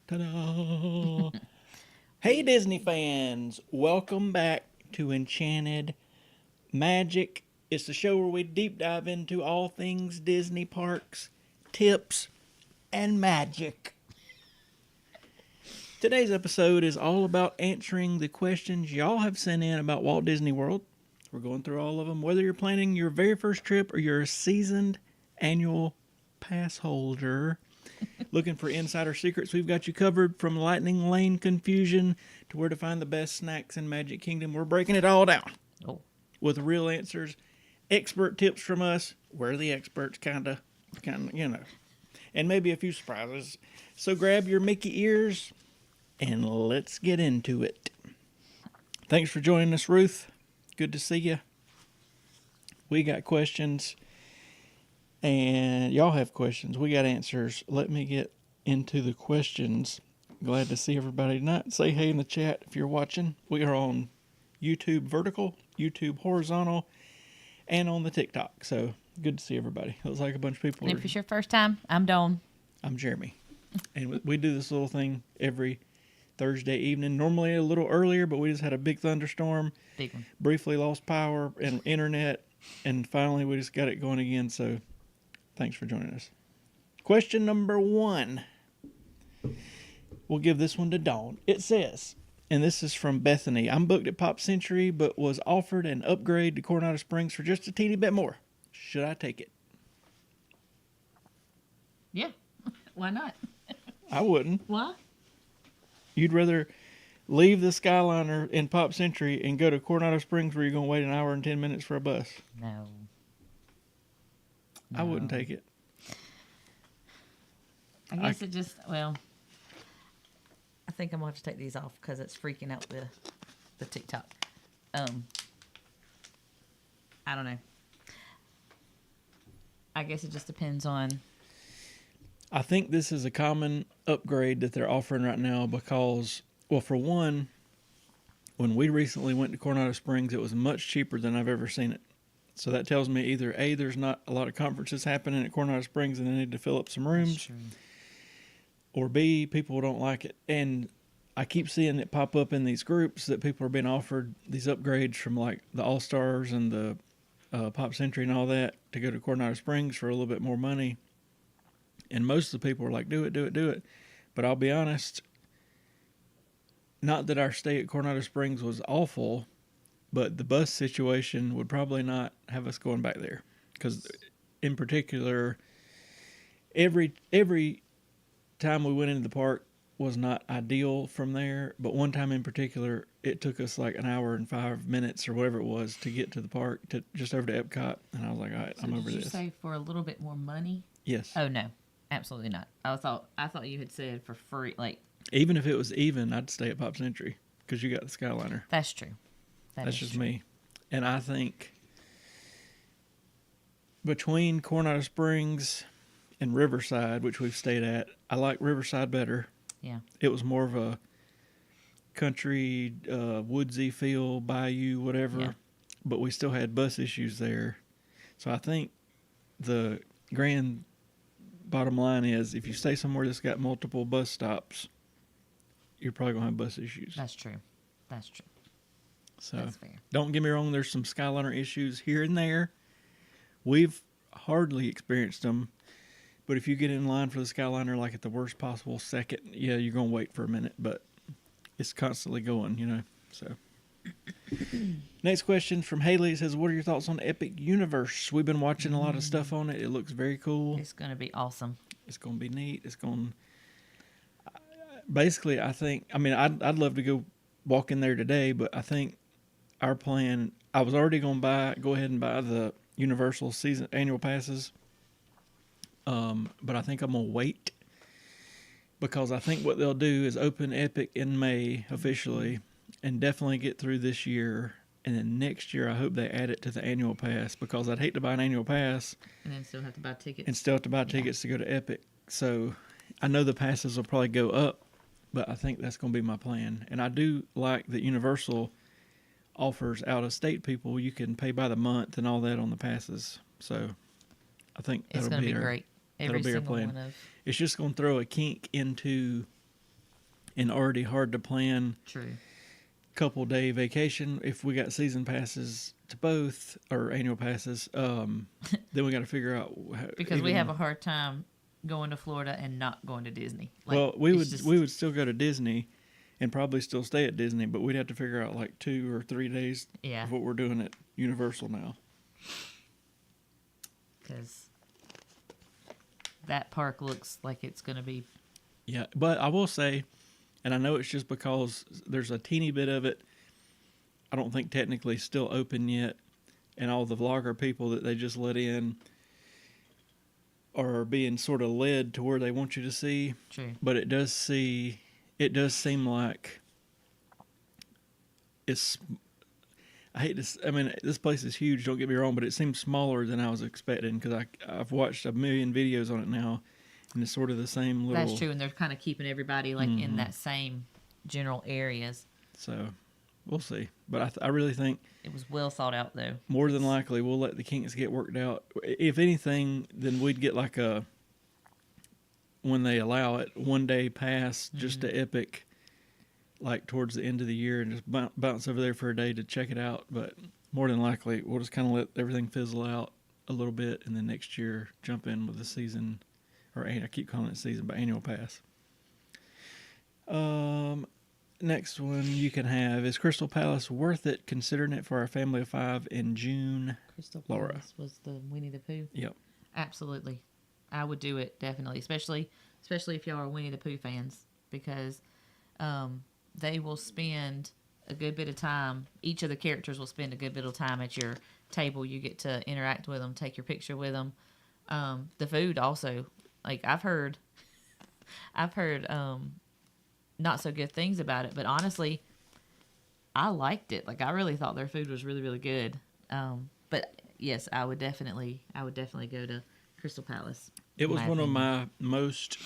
Ta-da! Hey, Disney fans! Welcome back to Enchanted Magic. It's the show where we deep dive into all things Disney parks, tips, and magic. Today's episode is all about answering the questions y'all have sent in about Walt Disney World. We're going through all of them. Whether you're planning your very first trip or you're a seasoned annual pass holder, looking for insider secrets, we've got you covered from lightning lane confusion to where to find the best snacks in Magic Kingdom. We're breaking it all down with real answers, expert tips from us. We're the experts, kind of, and maybe a few surprises. So grab your Mickey ears and let's get into it. Thanks for joining us, Ruth. Good to see you. We got questions. And y'all have questions. We got answers. Let me get into the questions. Glad to see everybody tonight. Say hey in the chat if you're watching. We are on YouTube vertical, YouTube horizontal, and on the TikTok. So good to see everybody. Looks like a bunch of people. And if it's your first time, I'm Dawn. I'm Jeremy. And we do this little thing every Thursday evening. Normally a little earlier, but we just had a big thunderstorm. Big one. Briefly lost power and internet. And finally we just got it going again. So thanks for joining us. Question number 1. We'll give this one to Dawn. It says, and this is from Bethany, I'm booked at Pop Century, but was offered an upgrade to Coronado Springs for just a teeny bit more. Should I take it? Yeah. Why not? I wouldn't. Why? You'd rather leave the Skyliner in Pop Century and go to Coronado Springs where you're going to wait an hour and 10 minutes for a bus? No. I wouldn't take it. I guess it just, well, I think I'm going to have to take these off because it's freaking out the TikTok. I don't know. I guess it just depends on. I think this is a common upgrade that they're offering right now because, well, for one, when we recently went to Coronado Springs, it was much cheaper than I've ever seen it. So that tells me either A, there's not a lot of conferences happening at Coronado Springs and they need to fill up some rooms, or B, people don't like it. And I keep seeing it pop up in these groups that people are being offered these upgrades from like the All-Stars and the Pop Century and all that to go to Coronado Springs for a little bit more money. And most of the people are like, do it, do it, do it. But I'll be honest, not that our stay at Coronado Springs was awful, but the bus situation would probably not have us going back there. Because in particular, every time we went into the park was not ideal from there. But one time in particular, it took us like an hour and 5 minutes or whatever it was to get to the park, to just over to Epcot. And I was like, all right, I'm over this. Did you say for a little bit more money? Yes. Oh, no. Absolutely not. I thought you had said for free, like. Even if it was even, I'd stay at Pop Century because you got the Skyliner. That's true. That's just true. Me. And I think between Coronado Springs and Riverside, which we've stayed at, I like Riverside better. Yeah. It was more of a country, woodsy feel, bayou, whatever. Yeah. But we still had bus issues there. So I think the grand bottom line is if you stay somewhere that's got multiple bus stops, you're probably going to have bus issues. That's true. That's true. So that's fair. Don't get me wrong, there's some Skyliner issues here and there. We've hardly experienced them. But if you get in line for the Skyliner like at the worst possible second, yeah, you're going to wait for a minute. But it's constantly going, you know. So next question from Haley. It says, what are your thoughts on Epic Universe? We've been watching a lot of stuff on it. It looks very cool. It's going to be awesome. It's going to be neat. It's going basically, I think, I mean, I'd love to go walk in there today, but I think our plan, I was already going to go ahead and buy the Universal season annual passes. But I think I'm going to wait because I think what they'll do is open Epic in May officially and definitely get through this year. And then next year, I hope they add it to the annual pass because I'd hate to buy an annual pass. And then still have to buy tickets. And still have to buy tickets to go to Epic. So I know the passes will probably go up, but I think that's going to be my plan. And I do like that Universal offers out-of-state people. You can pay by the month and all that on the passes. So I think it's going to be great. That'll be our plan. It's just going to throw a kink into and already hard to plan True. couple day vacation. If we got season passes to both or annual passes, then we got to figure out Because we have a hard time going to Florida and not going to Disney. Well, we would still go to Disney and probably still stay at Disney, but we'd have to figure out like 2 or 3 days of what we're doing at Universal now. Because that park looks like it's going to be. Yeah, but I will say, and I know it's just because there's a teeny bit of it, I don't think technically still open yet, and all the vlogger people that they just let in are being sort of led to where they want you to see. True. But it does seem like it's, I mean, this place is huge, don't get me wrong, but it seems smaller than I was expecting because I've watched a million videos on it now, and it's sort of the same little... That's true, and they're kind of keeping everybody like in that same general areas. So, we'll see. But I really think... It was well thought out, though. More than likely, we'll let the kinks get worked out. If anything, then we'd get like a... When they allow it, 1 day pass just to Epic, like towards the end of the year, and just bounce over there for a day to check it out. But more than likely, we'll just kind of let everything fizzle out a little bit, and then next year jump in with the season, or I keep calling it season, but annual pass. Next one you can have is Crystal Palace worth it, considering it for our family of 5 in June? Crystal Laura. Palace was the Winnie the Pooh. Yep. Absolutely. I would do it, definitely, especially if y'all are Winnie the Pooh fans, because they will spend a good bit of time. Each of the characters will spend a good bit of time at your table. You get to interact with them, take your picture with them. The food also, like I've heard not so good things about it, but honestly, I liked it. Like I really thought their food was really, really good. But yes, I would definitely go to Crystal Palace. It was one of my most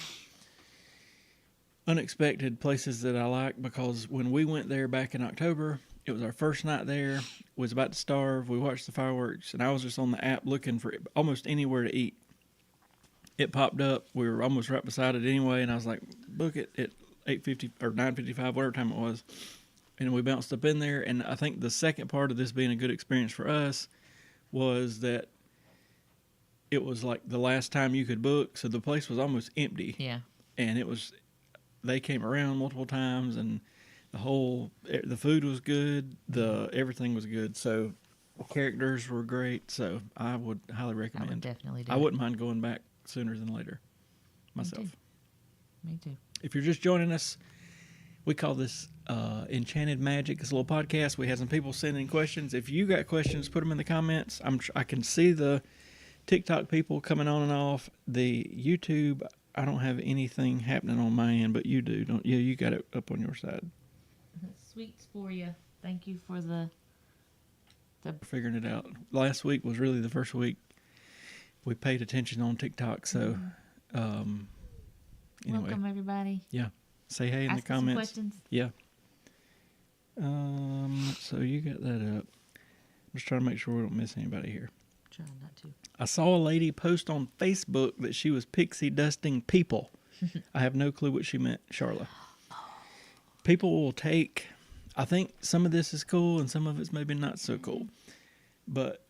unexpected places that I like, because when we went there back in October, it was our first night there, was about to starve. We watched the fireworks, and I was just on the app looking for almost anywhere to eat. It popped up. We were almost right beside it anyway, and I was like, book it at 8:50 or 9:55, whatever time it was. And we bounced up in there, and I think the second part of this being a good experience for us was that it was like the last time you could book, so the place was almost empty. Yeah. And they came around multiple times, and the food was good, everything was good, so the characters were great, so I would highly recommend. I would definitely do I wouldn't mind going back sooner than later myself. Me too. If you're just joining us, we call this Enchanted Magic. It's a little podcast. We had some people send in questions. If you got questions, put them in the comments. I can see the TikTok people coming on and off. The YouTube, I don't have anything happening on my end, but you do, don't you? You got it up on your side. Sweets for you. Thank you for the Figuring it out. Last week was really the first week we paid attention on TikTok, so anyway. Welcome everybody. Yeah. Say hey in the comments. Questions. Yeah. So you got that up. I'm just trying to make sure we don't miss anybody here. Trying not to. I saw a lady post on Facebook that she was pixie dusting people. I have no clue what she meant, Charla. People will take, I think some of this is cool and some of it's maybe not so cool. But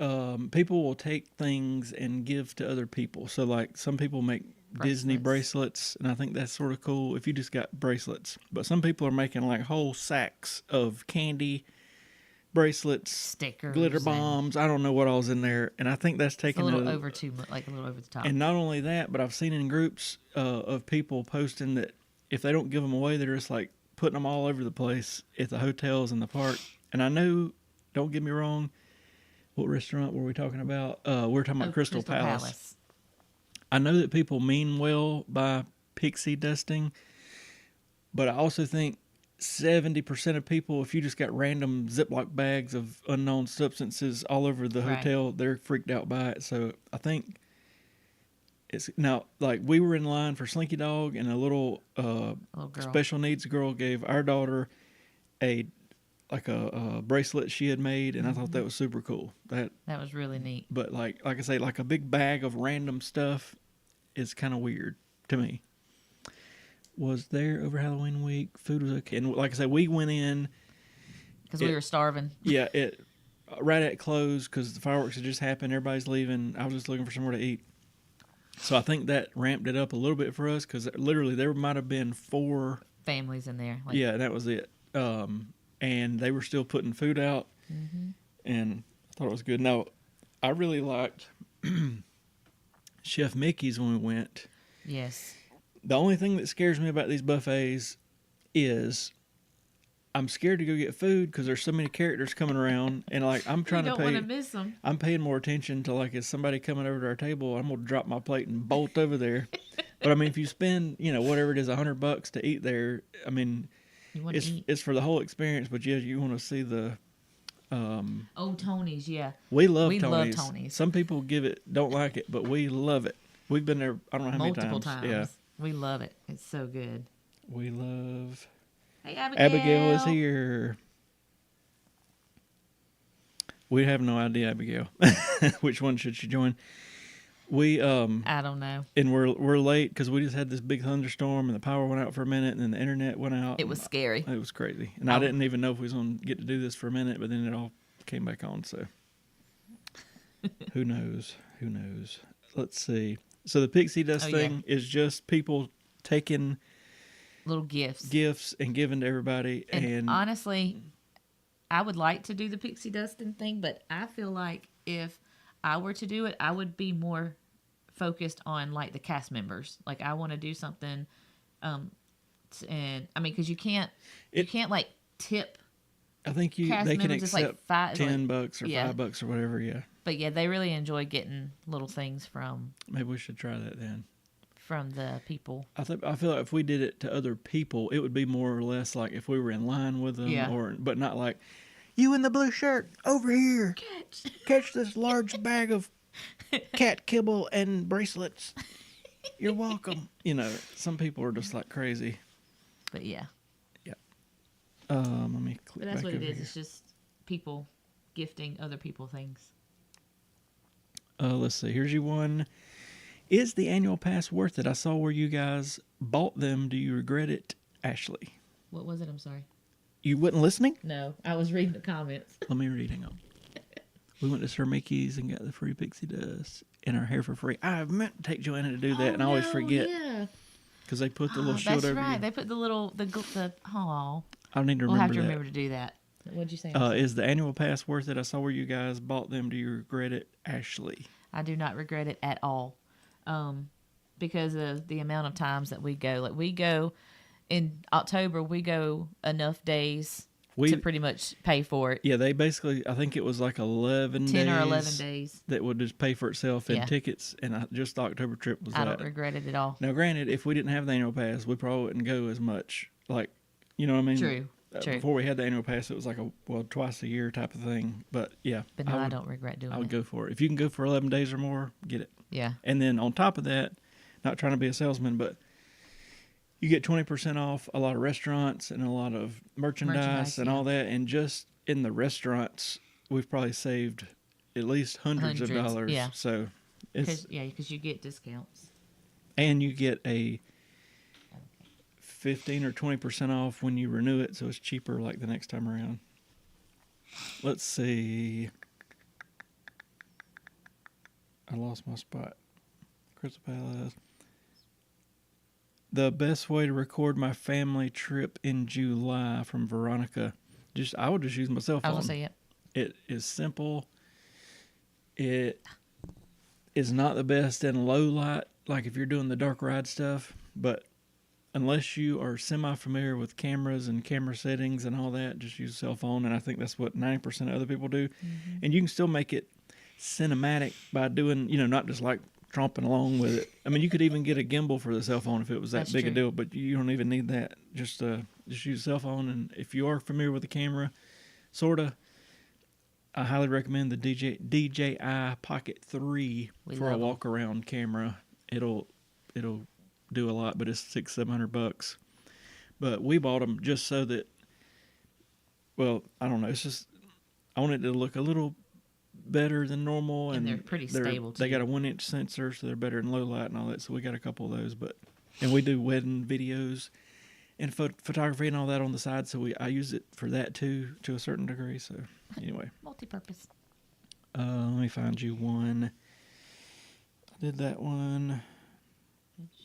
people will take things and give to other people. So like some people make Disney bracelets, and I think that's sort of cool if you just got bracelets. But some people are making like whole sacks of candy, bracelets, stickers, glitter bombs. I don't know what all's in there, and I think that's taking a little over the top. And not only that, but I've seen in groups of people posting that if they don't give them away, they're just like putting them all over the place at the hotels and the park. And I know, don't get me wrong, what restaurant were we talking about? We're talking about Crystal Palace. I know that people mean well by pixie dusting, but I also think 70% of people, if you just got random Ziploc bags of unknown substances all over the hotel, they're freaked out by it. So I think it's now, like, we were in line for Slinky Dog, and a little special needs girl gave our daughter a bracelet she had made, and I thought that was super cool. That was really neat. But like I say, like a big bag of random stuff is kind of weird to me. was there over Halloween week. Food was okay, and like I said, we went in. Because we were starving. Yeah, it right at close because the fireworks had just happened. Everybody's leaving. I was just looking for somewhere to eat. So I think that ramped it up a little bit for us because literally there might have been 4 families in there. Like, yeah, that was it. And they were still putting food out, and I thought it was good. Now, I really liked Chef Mickey's when we went. Yes. The only thing that scares me about these buffets is I'm scared to go get food because there's so many characters coming around, and like I'm trying to pay. You don't want to miss them. I'm paying more attention to like is somebody coming over to our table, I'm gonna drop my plate and bolt over there. But I mean, if you spend whatever it is $100 to eat there, I mean, it's for the whole experience. But yeah, you want to see the. Tony's, yeah. We love Tony's. Some people don't like it, but we love it. We've been there. I don't know how multiple many times. Yeah, we love it. It's so good. We love. Hey, Abigail. Abigail is here. We have no idea, Abigail. Which one should she join? We I don't know. And we're late because we just had this big thunderstorm and the power went out for a minute and then the internet went out. It was scary. It was crazy. And I didn't even know if we was going to get to do this for a minute, but then it all came back on. So who knows? Who knows? Let's see. So the pixie dust thing is just people taking little gifts and giving to everybody. And honestly, I would like to do the pixie dusting thing, but I feel like if I were to do it, I would be more focused on like the cast members. Like I want to do something, and I mean, because you can't like tip. I think they can accept like $10 or $5 or whatever. Yeah. But yeah, they really enjoy getting little things from. Maybe we should try that then. From the people. I feel like if we did it to other people, it would be more or less like if we were in line with them, but not like you in the blue shirt over here. Catch this large bag of cat kibble and bracelets. You're welcome. Some people are just like crazy. But yeah. Yeah. Let me click. But that's what it is. Here. It's just people gifting other people things. Let's see. Here's you one. Is the annual pass worth it? I saw where you guys bought them. Do you regret it, Ashley? What was it? I'm sorry. You wasn't listening? No, I was reading the comments. Let me read. Hang on. We went to Sir Mickey's and got the free pixie dust and our hair for free. I meant to take Joanna to do that, and I always forget. Yeah. Because they put the little shield over. That's right. You. They put the little I need to remember that. We'll have to remember to do that. What'd you say? Is the annual pass worth it? I saw where you guys bought them. Do you regret it, Ashley? I do not regret it at all. Because of the amount of times that we go. Like we go in October, we go enough days to pretty much pay for it. Yeah, they basically, I think it was like 10 or 11 days that would just pay for itself in tickets, and just the October trip was I don't regret it at all. Now, granted, if we didn't have the annual pass, we probably wouldn't go as much. Like, you know what I mean? True. Before we had the annual pass, it was like twice a year type of thing. But yeah, but no, I don't regret doing it. I would go for it. If you can go for 11 days or more, get it. Yeah. And then on top of that, not trying to be a salesman, but you get 20% off a lot of restaurants and a lot of merchandise and all that. And just in the restaurants, we've probably saved at least hundreds of dollars. Yeah. So it's because you get discounts. And you get a 15 or 20% off when you renew it, so it's cheaper like the next time around. Let's see. I lost my spot. Crystal Palace. The best way to record my family trip in July from Veronica. I would just use my cell phone. I was gonna say it. It is simple. It is not the best in low light, like if you're doing the dark ride stuff, but unless you are semi-familiar with cameras and camera settings and all that, just use a cell phone, and I think that's what 90% of other people do. Mm-hmm. And you can still make it cinematic by doing, not just like tromping along with it. I mean, you could even get a gimbal for the cell phone if it was that big a deal, but you don't even need that. Just use a cell phone, and if you are familiar with the camera, sorta, I highly recommend the DJI Pocket 3 for a walk-around camera. It'll do a lot, but it's $600-700. But we bought them just so that, well, I don't know. It's just I want it to look a little better than normal, and they're pretty stable too. They got a 1-inch sensor, so they're better in low light and all that. So we got a couple of those, but And we do wedding videos and photography and all that on the side. So I use it for that too, to a certain degree. So anyway, Multi-purpose. let me find you one. I did that one.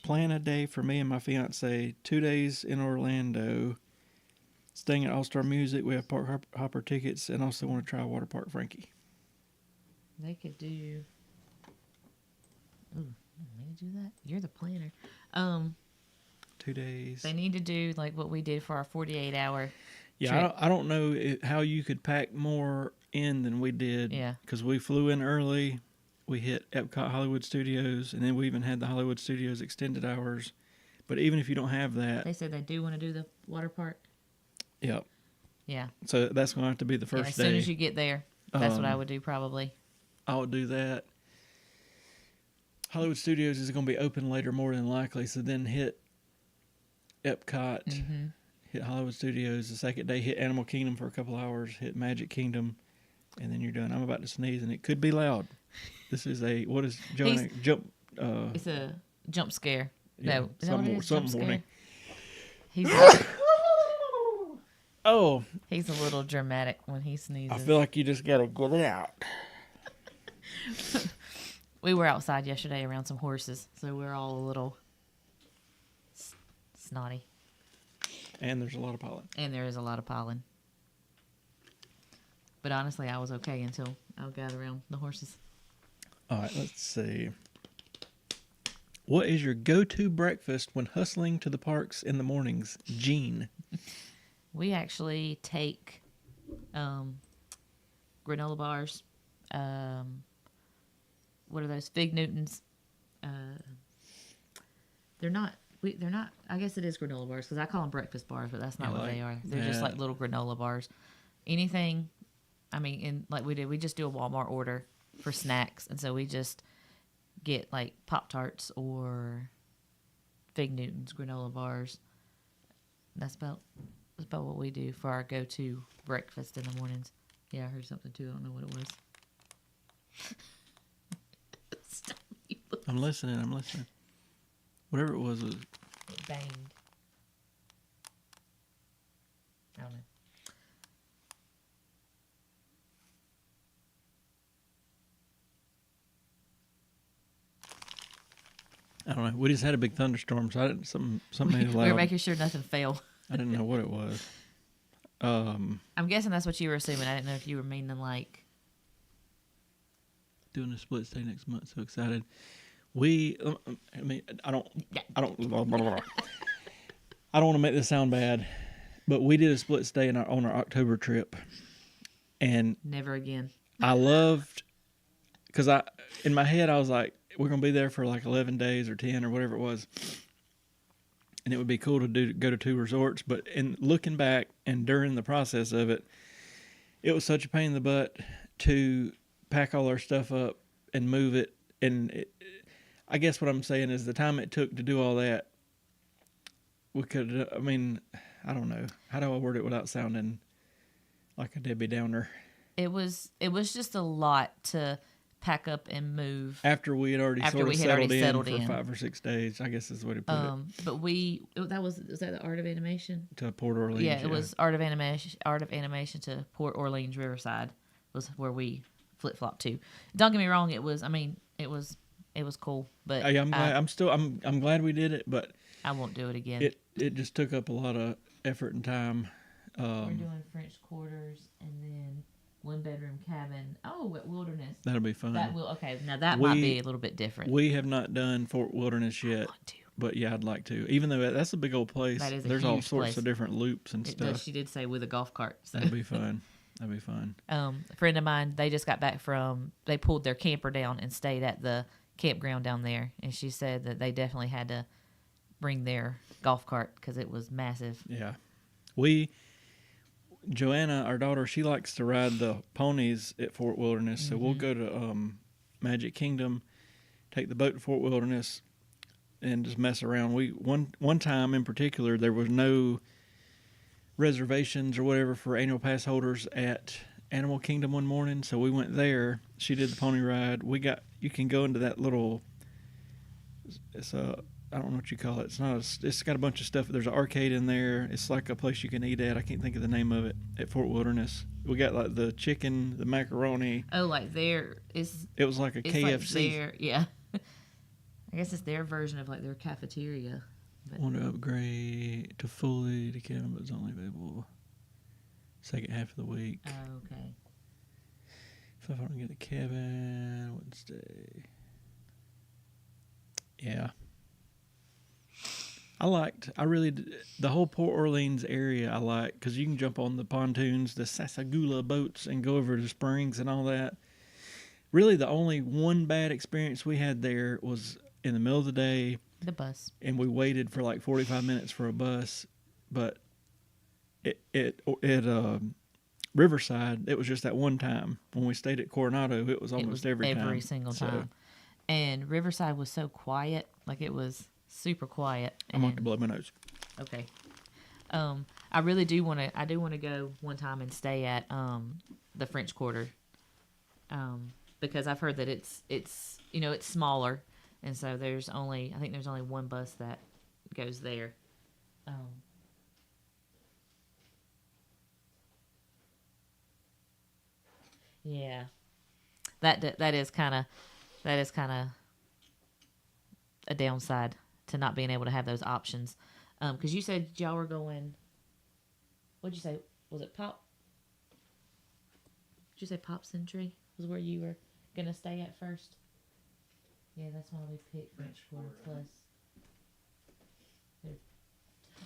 Plan a day for me and my fiance. 2 days in Orlando. Staying at All Star Music. We have Park Hopper tickets, and also want to try Water Park Frankie. They could do. Ooh, need to do that. You're the planner. 2 days. They need to do like what we did for our 48-hour. Yeah, I don't know how you could pack more in than we did. Yeah. Because we flew in early. We hit Epcot Hollywood Studios, and then we even had the Hollywood Studios extended hours. But even if you don't have that... They said they do want to do the water park. Yep. Yeah. So that's going to have to be the first day. As soon as you get there, that's what I would do probably. I would do that. Hollywood Studios is going to be open later more than likely, so then hit Epcot, hit Hollywood Studios the second day, hit Animal Kingdom for a couple hours, hit Magic Kingdom, and then you're done. I'm about to sneeze, and it could be loud. This is what is Joanna? Jump. It's a jump scare. Yeah, No, is that what it is? Jump warning. He's Oh, he's a little dramatic when he sneezes. I feel like you just got to get it out. We were outside yesterday around some horses, so we're all a little snotty. And there's a lot of pollen. And there is a lot of pollen. But honestly, I was okay until I got around the horses. All right, let's see. What is your go-to breakfast when hustling to the parks in the mornings, Gene? We actually take granola bars. What are those? Fig Newtons. They're not. They're not. I guess it is granola bars because I call them breakfast bars, but that's not what they are. They're just like little granola bars. Anything. I mean, like we did, we just do a Walmart order for snacks, and so we just get like Pop-Tarts or Fig Newtons, granola bars. That's about what we do for our go-to breakfast in the mornings. Yeah, I heard something too. I don't know what it was. I'm listening. Whatever it was It banged. I don't know. I don't know. We just had a big thunderstorm, so I didn't, something made it loud. We were making sure nothing fell. I didn't know what it was. I'm guessing that's what you were assuming. I didn't know if you were meaning like doing a split stay next month. So excited. I don't want to make this sound bad, but we did a split stay on our October trip, and never again. I loved because in my head I was like, we're gonna be there for like 11 days or 10 or whatever it was, and it would be cool to go to 2 resorts. But in looking back and during the process of it, it was such a pain in the butt to pack all our stuff up and move it. And I guess what I'm saying is the time it took to do all that, we could. I mean, I don't know. How do I word it without sounding like a Debbie Downer? It was just a lot to pack up and move after we had already settled in for 5 or 6 days. I guess is the way to put it. But was that the Art of Animation to Port Orleans? Yeah, it was Art of Animation to Port Orleans Riverside was where we flip flopped to. Don't get me wrong, it was cool, but I'm glad we did it, but I won't do it again. It just took up a lot of effort and time. We're doing French Quarters and then 1-bedroom cabin. Oh, at Wilderness. That'll be fun. Now that might be a little bit different. We have not done Fort Wilderness yet. I want to. But yeah, I'd like to. Even though that's a big old place. That is a There's huge all sorts place. of different loops and stuff. She did say with a golf cart. So. That'd be fun. A friend of mine, they just got back they pulled their camper down and stayed at the campground down there. And she said that they definitely had to bring their golf cart because it was massive. Yeah. Joanna, our daughter, she likes to ride the ponies at Fort Wilderness. So we'll go to Magic Kingdom, take the boat to Fort Wilderness, and just mess around. One time in particular, there was no reservations or whatever for annual pass holders at Animal Kingdom one morning, so we went there. She did the pony ride. You can go into that little, it's I don't know what you call it. It's not. It's got a bunch of stuff. There's an arcade in there. It's like a place you can eat at. I can't think of the name of it at Fort Wilderness. We got like the chicken, the macaroni. Oh, like there is. It was like a It's KFC. like their, yeah. I guess it's their version of like their cafeteria. But Want to upgrade to fully the cabin, but it's only available second half of the week. oh, okay. If I don't get the cabin, Wednesday. Yeah. The whole Port Orleans area I like because you can jump on the pontoons, the Sasagula boats, and go over to the springs and all that. Really, the only one bad experience we had there was in the middle of the day, The bus. and we waited for like 45 minutes for a bus. But at Riverside, it was just that one time. When we stayed at Coronado, it was It almost was every time. every single So, time. And Riverside was so quiet. Like it was super quiet. I'm going to and- blow my nose. Okay. I really do want to. I do want to go one time and stay at the French Quarter. Because I've heard that it's it's smaller, and so I think there's only one bus that goes there. Yeah. That is kind of a downside to not being able to have those options. Because you said y'all were going. What'd you say? Was it Pop? Did you say Pop Century was where you were gonna stay at first? Yeah, that's why we picked French Quarter Plus.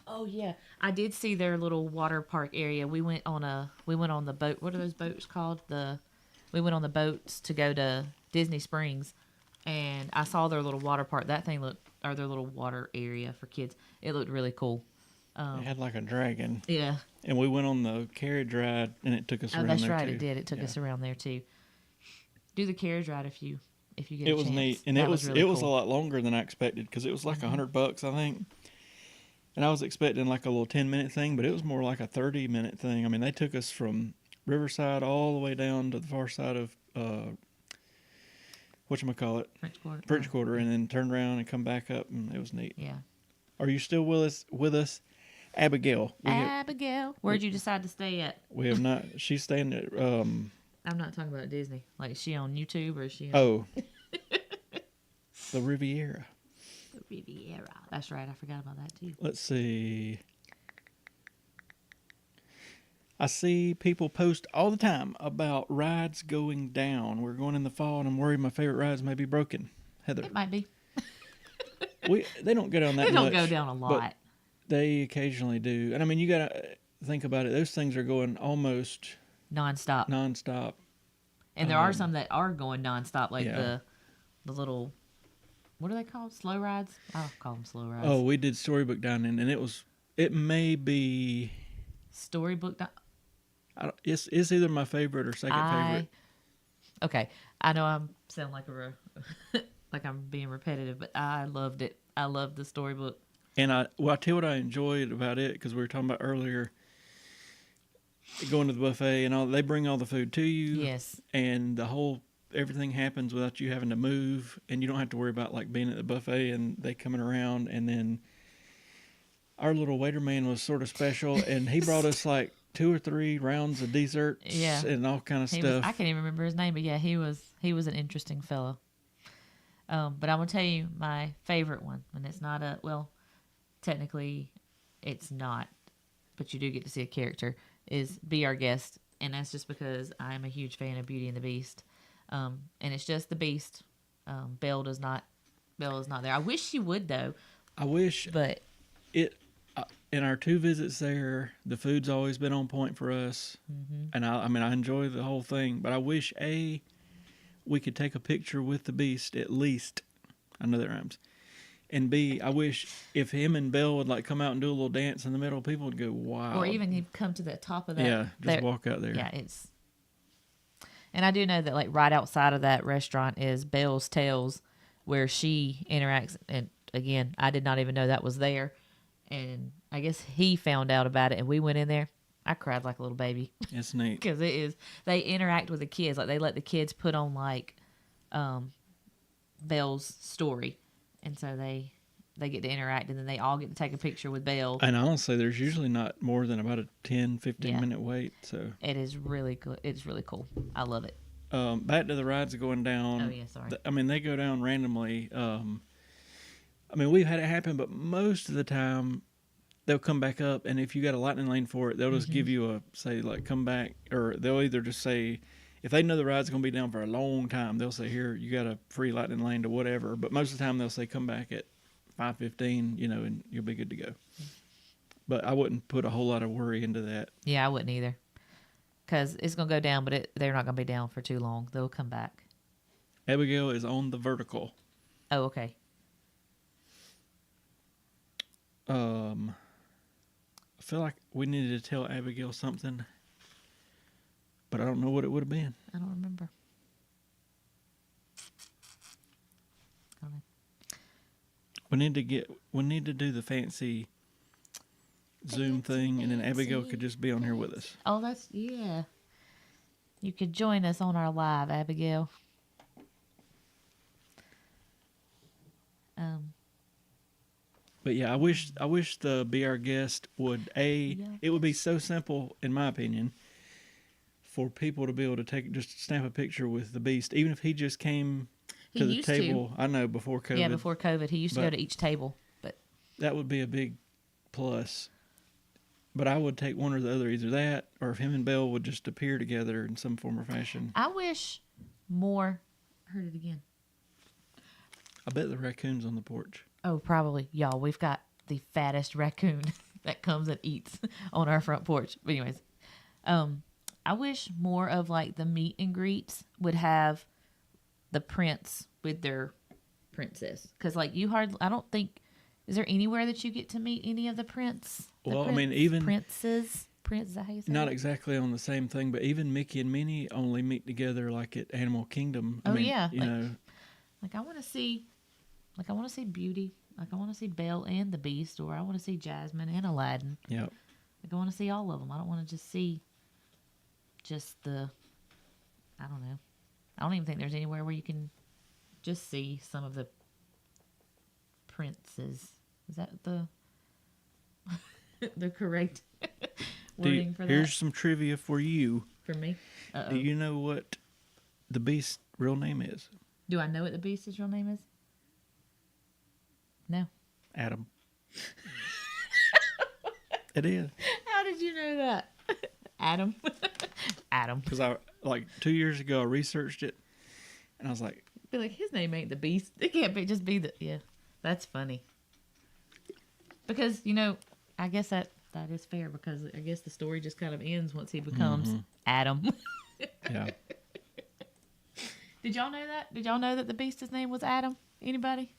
Oh yeah, I did see their little water park area. We went on the boat. What are those boats called? We went on the boats to go to Disney Springs, and I saw their little water park. That thing or their little water area for kids. It looked really cool. It had like a dragon. Yeah. And we went on the carriage ride, and it took us around That's there right. too. It did. It took us around there too. Do the carriage ride if you get a It was chance. neat, and That it was really it was a cool. lot longer than I expected because it was like $100, I think. And I was expecting like a little 10-minute thing, but it was more like a 30-minute thing. I mean, they took us from Riverside all the way down to the far side of whatchamacallit, French Quarter. French Quarter, and then turned around and come back up, and it was neat. Yeah. Are you still with us, Abigail? Abigail, where'd you decide to stay at? We have not. She's staying at. I'm not talking about Disney. Like, is she on YouTube or is she on Oh, the Riviera. Riviera? That's right. I forgot about that too. Let's see. I see people post all the time about rides going down. We're going in the fall, and I'm worried my favorite rides may be broken. Heather, It might be. they don't go down that They don't much. go down a but lot. They occasionally do, and I mean, you gotta think about it. Those things are going almost Nonstop. nonstop. And there are some that are going nonstop, like Yeah. the little, what are they called? Slow rides? I'll call them slow rides. Oh, we did Storybook Dining, and it may be. Storybook. It's either my favorite or second favorite. Okay, I know I'm sound like like I'm being repetitive, but I loved it. I loved the storybook. And I tell you what I enjoyed about it, because we were talking about earlier, going to the buffet and all. They bring all the food to you. Yes. And everything happens without you having to move, and you don't have to worry about like being at the buffet and they coming around. And then our little waiter man was sort of special, and he brought us like 2 or 3 rounds of desserts Yeah. and all kind of I stuff. can't even remember his name, but yeah, he was an interesting fellow. But I'm gonna tell you my favorite one, and it's not technically it's not, but you do get to see a character, is Be Our Guest, and that's just because I'm a huge fan of Beauty and the Beast, and it's just the Beast. Belle is not there. I wish she would though. I wish, But in our 2 visits there, the food's always been on point for us, and I mean I enjoy the whole thing. But I wish we could take a picture with the Beast at least. I know that rhymes. And B, I wish if him and Belle would like come out and do a little dance in the middle, people would go, wow. or even he'd come to the top of that. Yeah, just walk out there. Yeah, it's. And I do know that like right outside of that restaurant is Belle's Tales, where she interacts. And again, I did not even know that was there. And I guess he found out about it, and we went in there. I cried like a little baby It's neat. because it is. They interact with the kids, like they let the kids put on like Belle's story, and so they they get to interact, and then they all get to take a picture with Belle. And honestly, there's usually not more than about a 10, 15 Yeah. minute wait. So It is really good. It's really cool. I love it. back to the rides going down. Oh yeah, sorry. I mean, they go down randomly. I mean, we've had it happen, but most of the time they'll come back up, and if you got a lightning lane for it, they'll just give you a say like come back, or they'll either just say if they know the ride's going to be down for a long time, they'll say here you got a free lightning lane to whatever. But most of the time they'll say come back at 5:15, and you'll be good to go. But I wouldn't put a whole lot of worry into that. Yeah, I wouldn't either. Because it's going to go down, but they're not going to be down for too long. They'll come back. Abigail is on the vertical. Oh, okay. I feel like we needed to tell Abigail something, but I don't know what it would have been. I don't remember. I don't know. We need to do the fancy Zoom thing, and then Abigail could just be on here with us. Oh, yeah. You could join us on our live, Abigail. But yeah, I wish the Be Our Guest would it would be so simple, in my opinion, for people to be able to just snap a picture with the Beast, even if he just came to the table. I know before COVID. Yeah, before COVID, he used to go to each table, but that would be a big plus. But I would take one or the other, either that or if him and Belle would just appear together in some form or fashion. I wish more. Heard it again. I bet the raccoon's on the porch. Oh, probably. Y'all, we've got the fattest raccoon that comes and eats on our front porch. But anyways, I wish more of like the meet and greets would have the prince with their princess. Because like I don't think, is there anywhere that you get to meet any of the prince? Well, I mean, even princes. Prince, is that how you say not it? exactly on the same thing, but even Mickey and Minnie only meet together like at Animal Kingdom. I mean, yeah. You know. Like I want to see Beauty. Like I want to see Belle and the Beast, or I want to see Jasmine and Aladdin. Yeah. Like I want to see all of them. I don't want to just see I don't know. I don't even think there's anywhere where you can just see some of the princes. Is that the correct wording for that? Here's some trivia for you. For me? Uh-oh. Do you know what the Beast's real name is? Do I know what the Beast's real name is? No. Adam. It is. How did you know that? Adam. Adam. Because I 2 years ago I researched it, and I was like, Be like, his name ain't the Beast. It can't be just be the That's funny. Because I guess that is fair, because I guess the story just kind of ends once he becomes Adam. yeah. Did y'all know that? Did y'all know that the Beast's name was Adam? Anybody?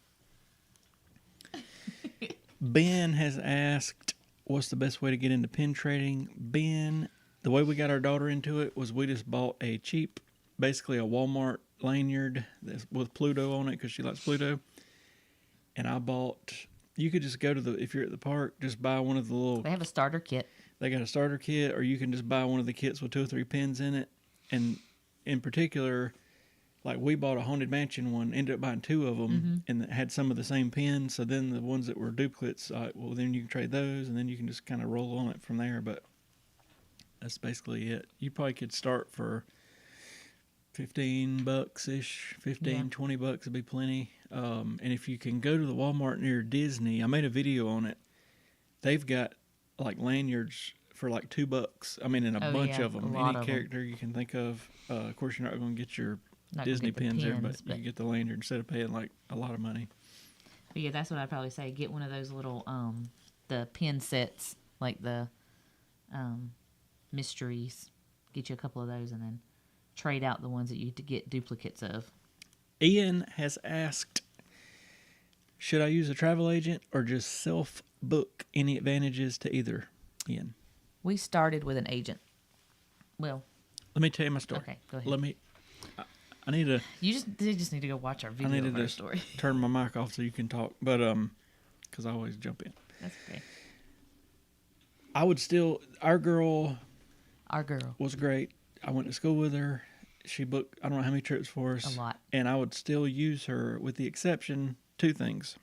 Ben has asked, what's the best way to get into pin trading? Ben, the way we got our daughter into it was we just bought a cheap, basically a Walmart lanyard with Pluto on it because she likes Pluto. And I bought, you could just go to if you're at the park, just buy one of the little. They have a starter kit. They got a starter kit, or you can just buy one of the kits with 2 or 3 pins in it. And in particular, like we bought a Haunted Mansion one, ended up buying 2 of them, and it had some of the same pins. So then the ones that were duplicates, well, then you can trade those, and then you can just kind of roll on it from there. But that's basically it. You probably could start for $15-ish, $20 would be plenty. And if you can go to the Walmart near Disney, I made a video on it. They've got like lanyards for like $2. I mean, in a bunch of them, any character you can think of. Of course, you're not going to get your Disney pins there, but you can get the lanyard instead of paying like a lot of money. But yeah, that's what I'd probably say. Get one of those little the pin sets, like the mysteries. Get you a couple of those, and then trade out the ones that you to get duplicates of. Ian has asked, should I use a travel agent or just self-book? Any advantages to either? Ian. We started with an agent. Well, let me tell you my story. Okay, go ahead. I need to. You just need to go watch our video of our story. Turn my mic off so you can talk, but because I always jump in. That's okay. I would still. Our girl was great. I went to school with her. She booked I don't know how many trips for us. A lot. And I would still use her with the exception 2 things.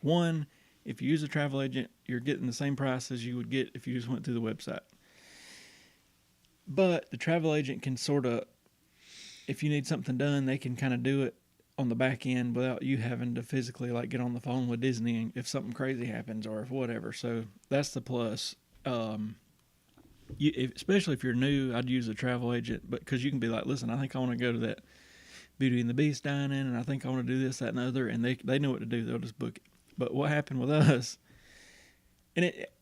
One, if you use a travel agent, you're getting the same price as you would get if you just went through the website. But the travel agent can sort of, if you need something done, they can kind of do it on the back end without you having to physically like get on the phone with Disney if something crazy happens or if whatever. So that's the plus. Especially if you're new, I'd use a travel agent, but because you can be like, listen, I think I want to go to that Beauty and the Beast dining, and I think I want to do this, that, and the other, and they know what to do. They'll just book it. But what happened with us, and it,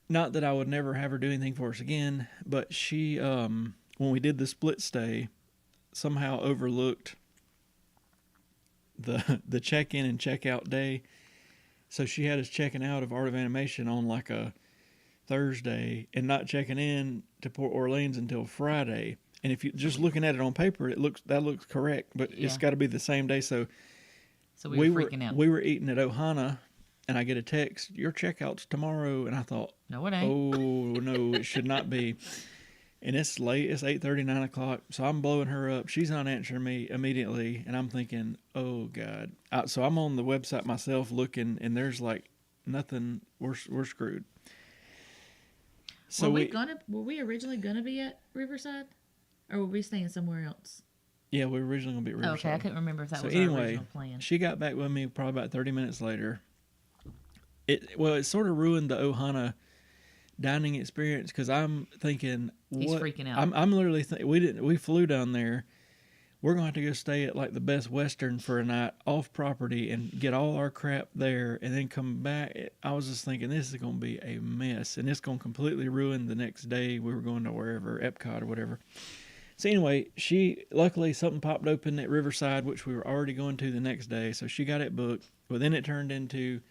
not that I would never have her do anything for us again, but she, when we did the split stay, somehow overlooked the check-in and check-out day. So she had us checking out of Art of Animation on like a Thursday and not checking in to Port Orleans until Friday. And if you just looking at it on paper, that looks correct, but it's got to be the same day. So we were freaking out. We were eating at Ohana, and I get a text, your checkout's tomorrow, and I thought, no, it ain't. Oh no, it should not be. And it's late. It's 8:30, 9 o'clock. So I'm blowing her up. She's not answering me immediately, and I'm thinking, oh God. So I'm on the website myself looking, and there's like nothing. We're screwed. So were we originally gonna be at Riverside, or were we staying somewhere else? Yeah, we were originally gonna be at Riverside. Okay, I couldn't remember if that was our original plan. She got back with me probably about 30 minutes later. It sort of ruined the Ohana dining experience because I'm thinking, he's freaking out. I'm literally we flew down there. We're going to have to go stay at like the Best Western for a night off property and get all our crap there and then come back. I was just thinking this is going to be a mess and it's going to completely ruin the next day. We were going to wherever, Epcot or whatever. So anyway, luckily something popped open at Riverside, which we were already going to the next day. So she got it booked. Well, then it turned into,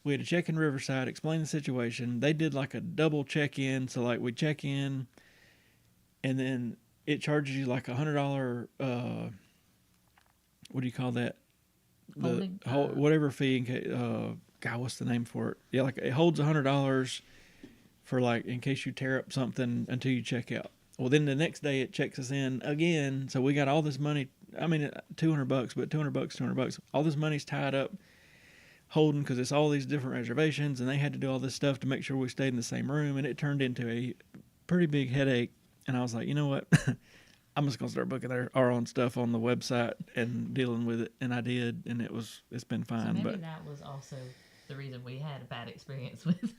we had to check in Riverside, explain the situation. They did like a double check-in. So like we check in and then it charges you like $100, what do you call that? Whatever fee. In case, God, what's the name for it? Yeah, like it holds $100 for like in case you tear up something until you check out. Well, then the next day it checks us in again. So we got all this money. I mean, $200, but $200. All this money's tied up, holding because it's all these different reservations, and they had to do all this stuff to make sure we stayed in the same room, and it turned into a pretty big headache. And I was like, you know what? I'm just gonna start booking our own stuff on the website and dealing with it, and I did, and it's been fine. So maybe that was also the reason we had a bad experience with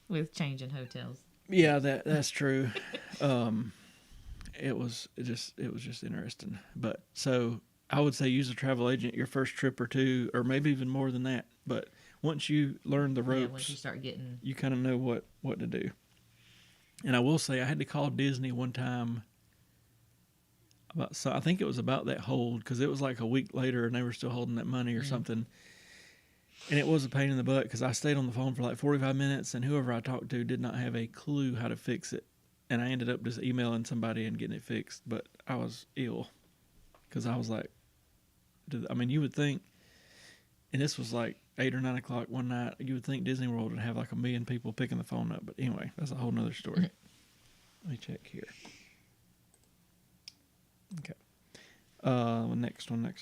with changing hotels. Yeah, that's true. It was just interesting. But so I would say use a travel agent your first trip or two, or maybe even more than that. But once you learn the ropes, once you start getting, you kind of know what to do. And I will say I had to call Disney one time I think it was about that hold because it was like a week later and they were still holding that money or something. And it was a pain in the butt because I stayed on the phone for like 45 minutes and whoever I talked to did not have a clue how to fix it. And I ended up just emailing somebody and getting it fixed. But I was ill because I was like, you would think, and this was like 8 or 9 o'clock one night, you would think Disney World would have like 1 million people picking the phone up. But anyway, that's a whole nother story. Let me check here. Okay. Next one.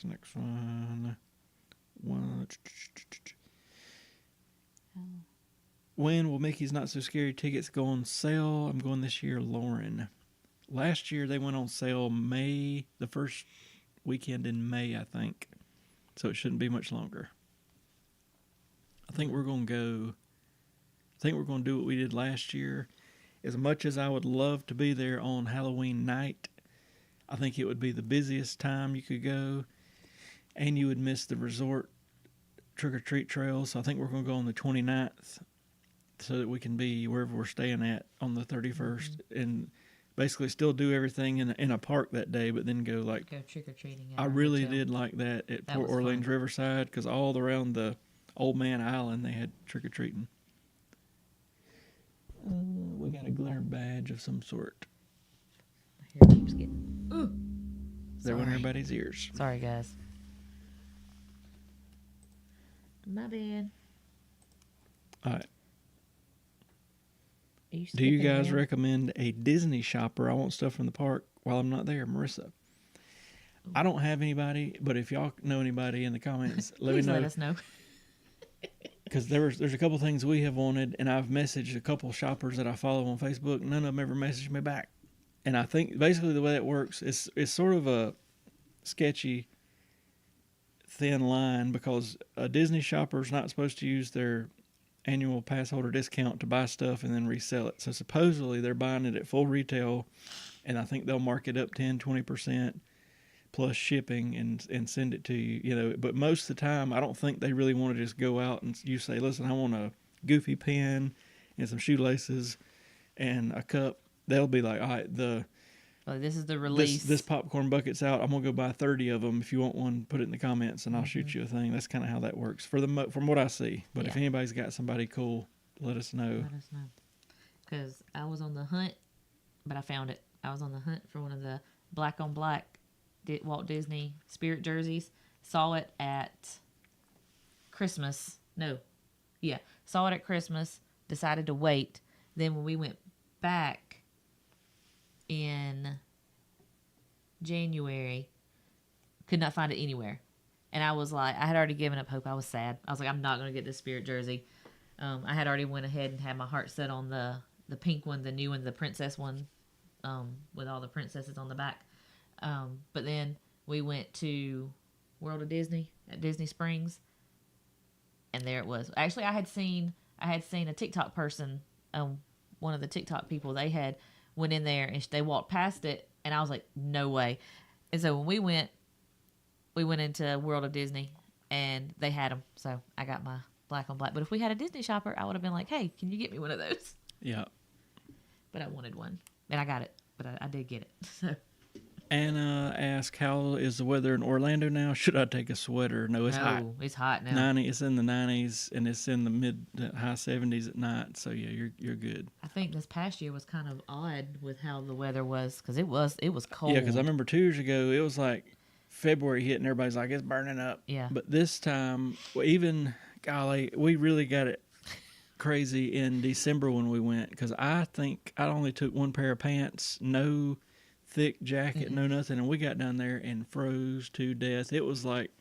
When will Mickey's Not So Scary tickets go on sale? I'm going this year, Lauren. Last year they went on sale the first weekend in May, I think. So it shouldn't be much longer. I think we're going to do what we did last year. As much as I would love to be there on Halloween night, I think it would be the busiest time you could go, and you would miss the resort trick-or-treat trail. So I think we're going to go on the 29th so that we can be wherever we're staying at on the 31st and basically still do everything in a park that day, but then go trick-or-treating. I really did like that at Port Orleans fun. Riverside because all around the Old Man Island they had trick-or-treating. We got a glitter badge of some sort. My hair keeps getting... Ooh. They're in everybody's ears. Sorry, guys. My bad. All right. Do you guys recommend a Disney shopper? I want stuff from the park while I'm not there, Marissa. I don't have anybody, but if y'all know anybody in the comments, let me know. Let us know. Because there's a couple things we have wanted, and I've messaged a couple shoppers that I follow on Facebook. None of them ever messaged me back. And I think basically the way it works is it's sort of a sketchy, thin line because a Disney shopper is not supposed to use their annual pass holder discount to buy stuff and then resell it. So supposedly they're buying it at full retail, and I think they'll mark it up 10-20% plus shipping and send it to you. You know, but most of the time I don't think they really want to just go out and you say, listen, I want a Goofy pen and some shoelaces and a cup. They'll be like, all right, Well, this is the release. this popcorn bucket's out. I'm gonna go buy 30 of them. If you want one, put it in the comments and I'll shoot you a thing. That's kind of how that works from what I see. But if anybody's got somebody cool, let us know. Let us know. Because I was on the hunt, but I found it. I was on the hunt for one of the black on black Walt Disney Spirit jerseys. Saw it at Christmas. No. Yeah. Saw it at Christmas. Decided to wait. Then when we went back in January, could not find it anywhere. And I was like, I had already given up hope. I was sad. I was like, I'm not going to get this Spirit jersey. I had already went ahead and had my heart set on the pink one, the new one, the princess one, with all the princesses on the back. But then we went to World of Disney at Disney Springs, and there it was. Actually, I had seen a TikTok person, one of the TikTok people. They had went in there and they walked past it, and I was like, no way. And so when we went into World of Disney, and they had them. So I got my black on black. But if we had a Disney shopper, I would have been like, hey, can you get me one of those? Yeah. But I wanted one, and I got it. But I did get it. So. Anna asked, how is the weather in Orlando now? Should I take a sweater? No, it's hot. It's hot now. It's in the 90s, and it's in the high 70s at night. So yeah, you're good. I think this past year was kind of odd with how the weather was, because it was cold. Yeah, because I remember 2 years ago it was like February hit, and everybody's like, it's burning up. Yeah. But this time, even golly, we really got it crazy in December when we went, because I think I only took one pair of pants, no thick jacket, no nothing, and we got down there and froze to death. It was like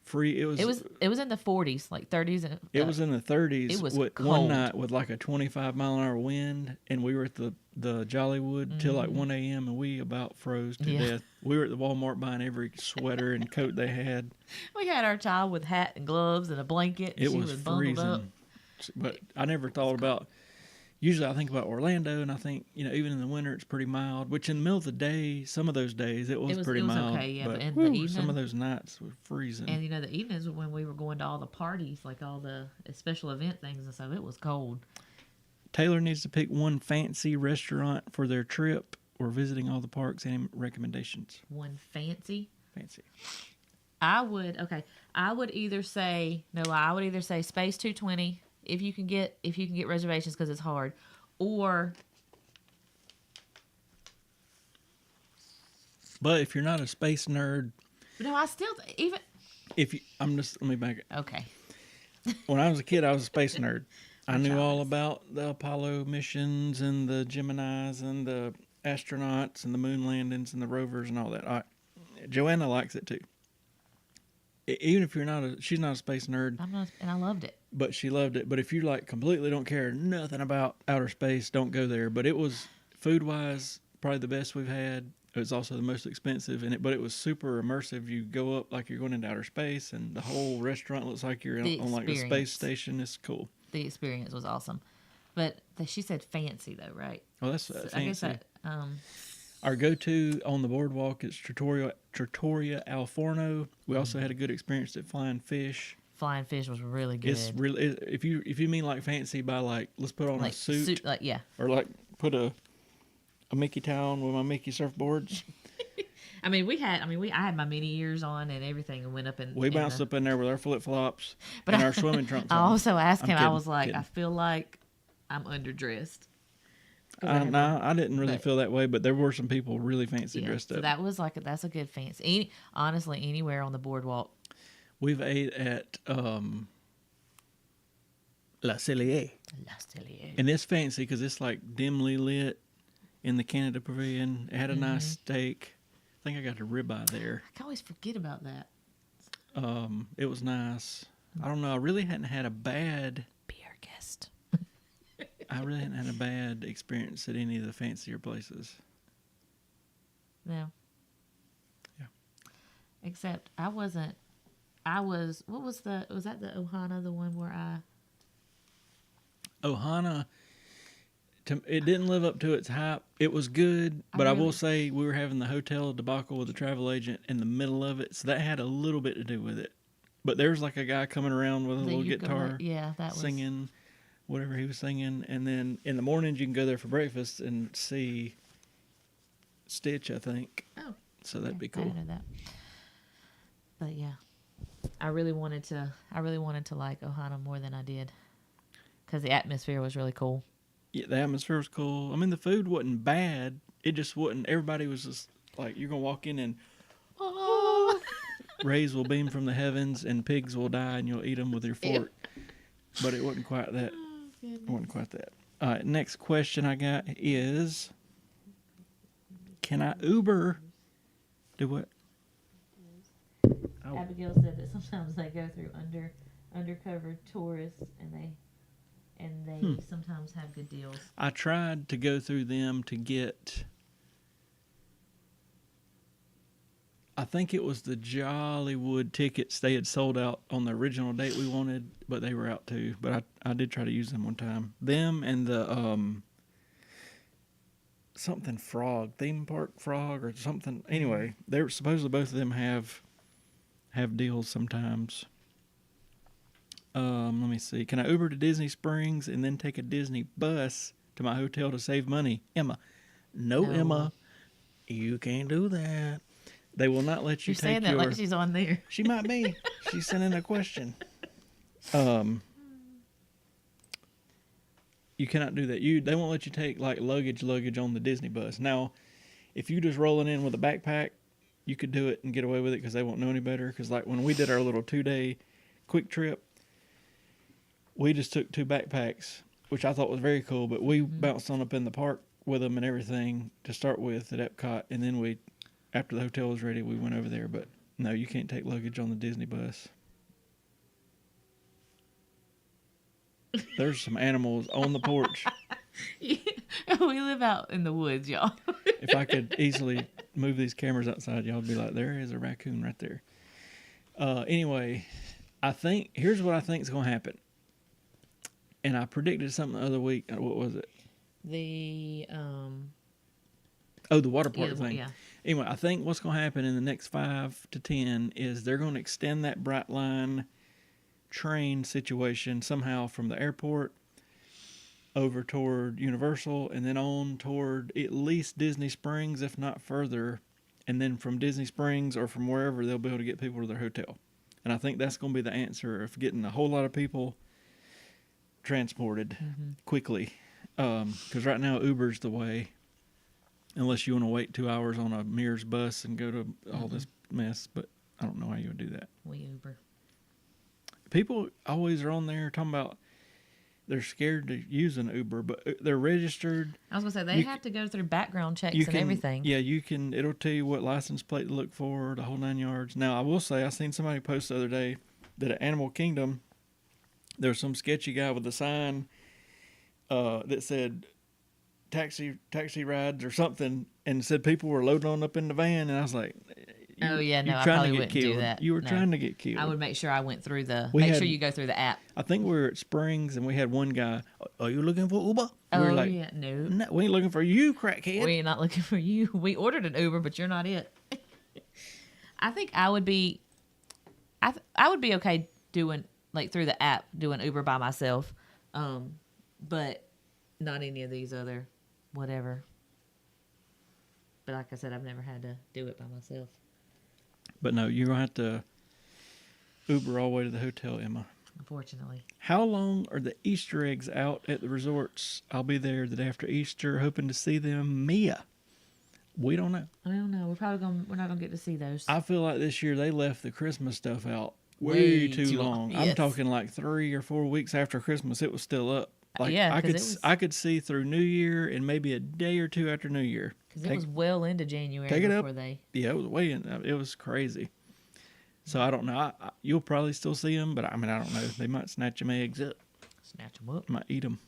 it was in the 40s, like 30s. It was in the 30s. It was with cold. One night with like a 25-mile-an-hour wind, and we were at the Jollywood till like 1 a.m. and we about froze to death. We were at the Walmart buying every sweater and coat they had. We had our child with hat and gloves and a blanket. It she was bundled freezing. up. But I never thought about. Usually I think about Orlando, and I think, even in the winter it's pretty mild, which in the middle of the day, some of those days it was pretty mild. Okay, yeah, but in whew, the evening, some of those nights were freezing. And the evenings when we were going to all the parties, like all the special event things and stuff, it was cold. Taylor needs to pick one fancy restaurant for their trip or visiting all the parks. Any recommendations? One fancy? Fancy. I would either say Space 220 if you can get reservations, because it's hard, or. But if you're not a space nerd, No, I still even. let me back it. Okay. When I was a kid, I was a space nerd. I knew all about the Apollo missions and the Geminis and the astronauts and the moon landings and the rovers and all that. Joanna likes it too. Even if she's not a space nerd. I'm not, and I loved it. But she loved it. But if you completely don't care nothing about outer space, don't go there. But it was, food-wise, probably the best we've had. It was also the most expensive, but it was super immersive. You go up like you're going into outer space, and the whole restaurant looks like you're on like the space station. It's cool. The experience was awesome. But she said fancy though, right? Well, that's fancy. I guess that. Our go-to on the boardwalk is Trattoria Al Forno. We also had a good experience at Flying Fish. Flying Fish was really good. It's really, if you mean like fancy by like, let's put on a suit, yeah, or like put a Mickey town with my Mickey surfboards. I had my mini ears on and everything, and went up and we bounced up in there with our flip flops and our swimming trunks. I also asked him. Kidding, I was like, kidding. I feel like I'm underdressed. I didn't really feel that way, but there were some people really fancy dressed up. So that was that's a good fancy. Honestly, anywhere on the boardwalk. We've ate at La Cellier. And it's fancy because it's like dimly lit in the Canada Pavilion. It had a nice steak. I think I got a ribeye there. I can always forget about that. It was nice. I don't know. I really hadn't had a bad. Be our guest. I really hadn't had a bad experience at any of the fancier places. No. Yeah. Except I wasn't. Was that the Ohana, the one where Ohana, it didn't live up to its hype. It was good, but I will say we were having the hotel debacle with the travel agent in the middle of it, so that had a little bit to do with it. But there's like a guy coming around with a little guitar, singing whatever he was singing, and then in the mornings you can go there for breakfast and see Stitch, I think. Oh, so that'd be cool. I know that. But yeah, I really wanted to like Ohana more than I did because the atmosphere was really cool. Yeah, the atmosphere was cool. I mean, the food wasn't bad. It just wasn't. Everybody was just like, you're gonna walk in and rays will beam from the heavens and pigs will die and you'll eat them with your fork. But it wasn't quite that. It wasn't quite that. All right, next question I got is, can I Uber? Do what? Oh. Abigail said that sometimes they go through undercover tourists and they sometimes have good deals. I tried to go through them to get, I think it was the Jollywood tickets. They had sold out on the original date we wanted, but they were out too. But I did try to use them one time. Them and the something frog, theme park frog or something. Anyway, they're supposedly both of them have deals sometimes. Let me see. Can I Uber to Disney Springs and then take a Disney bus to my hotel to save money? Emma. No. Emma. You can't do that. They will not let you You're saying that like she's on there. She might be. She's sending a question. You cannot do that. They won't let you take like luggage on the Disney bus. Now, if you just rolling in with a backpack, you could do it and get away with it because they won't know any better. Because like when we did our little 2-day quick trip, we just took 2 backpacks, which I thought was very cool. But we bounced on up in the park with them and everything to start with at Epcot, and then after the hotel was ready, we went over there. But no, you can't take luggage on the Disney bus. There's some animals on the porch. We live out in the woods, y'all. If I could easily move these cameras outside, y'all would be like, there is a raccoon right there. Anyway, here's what I think is going to happen. And I predicted something the other week. What was it? The water park thing. Yeah. Anyway, I think what's going to happen in the next 5 to 10 is they're going to extend that Brightline train situation somehow from the airport over toward Universal and then on toward at least Disney Springs, if not further. And then from Disney Springs or from wherever, they'll be able to get people to their hotel. And I think that's going to be the answer of getting a whole lot of people transported quickly. Because right now Uber's the way, unless you want to wait 2 hours on a Mears bus and go to all this mess. But I don't know how you would do that. We Uber. People always are on there talking about they're scared to use an Uber, but they're registered. I was going to say, they have to go through background checks and everything. Yeah, it'll tell you what license plate to look for, the whole 9 yards. Now, I will say, I seen somebody post the other day that at Animal Kingdom, there's some sketchy guy with a sign that said taxi rides or something, and said people were loading on up in the van, and I was like, I probably wouldn't do that. You were trying to get killed. I would make sure I went through sure you go through the app. I think we were at Springs, and we had one guy, are you looking for Uber? We were like, yeah, no, we ain't looking for you, crackhead. We ain't not looking for you. We ordered an Uber, but you're not it. I think I would be okay doing, like, through the app, doing Uber by myself, but not any of these other whatever. But like I said, I've never had to do it by myself. But no, you're going to have to Uber all the way to the hotel, Emma. Unfortunately. How long are the Easter eggs out at the resorts? I'll be there the day after Easter, hoping to see them. Mia. We don't know. I don't know. We're not gonna get to see those. I feel like this year they left the Christmas stuff out way too long. Yes. I'm talking like 3 or 4 weeks after Christmas, it was still up. Like yeah, I could see through New Year and maybe a day or two after New Year. Because it was well into January take it before up. they. Yeah, it was way in. It was crazy. So I don't know. You'll probably still see them, but I mean, I don't know. They might snatch them eggs up. Snatch them up. Might eat them.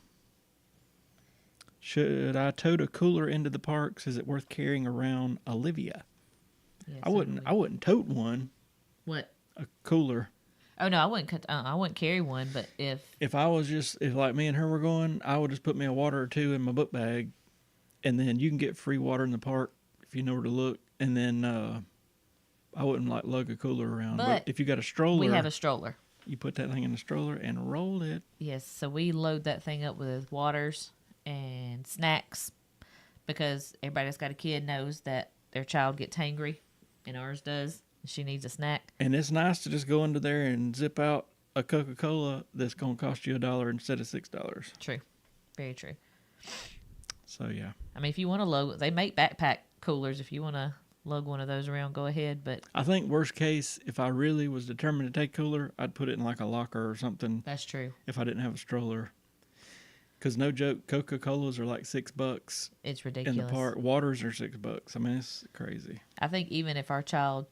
Should I tote a cooler into the parks? Is it worth carrying around? Olivia. Yes, I wouldn't tote one. What? A cooler. Oh no, I wouldn't carry one. But if like me and her were going, I would just put me a water or two in my book bag, and then you can get free water in the park if you know where to look. And then I wouldn't like lug a cooler around. But if you got a stroller, we have a stroller. You put that thing in the stroller and roll it. Yes, so we load that thing up with waters and snacks because everybody that's got a kid knows that their child gets hangry, and ours does. She needs a snack. And it's nice to just go into there and zip out a Coca-Cola that's going to cost you $1 instead of $6. True. Very true. So, yeah. I mean, if you want to lug, they make backpack coolers. If you want to lug one of those around, go ahead. But I think worst case, if I really was determined to take cooler, I'd put it in like a locker or something. That's true. If I didn't have a stroller. Because no joke, Coca-Colas are like $6. It's ridiculous. In the park. Waters are $6. I mean, it's crazy. I think even if our child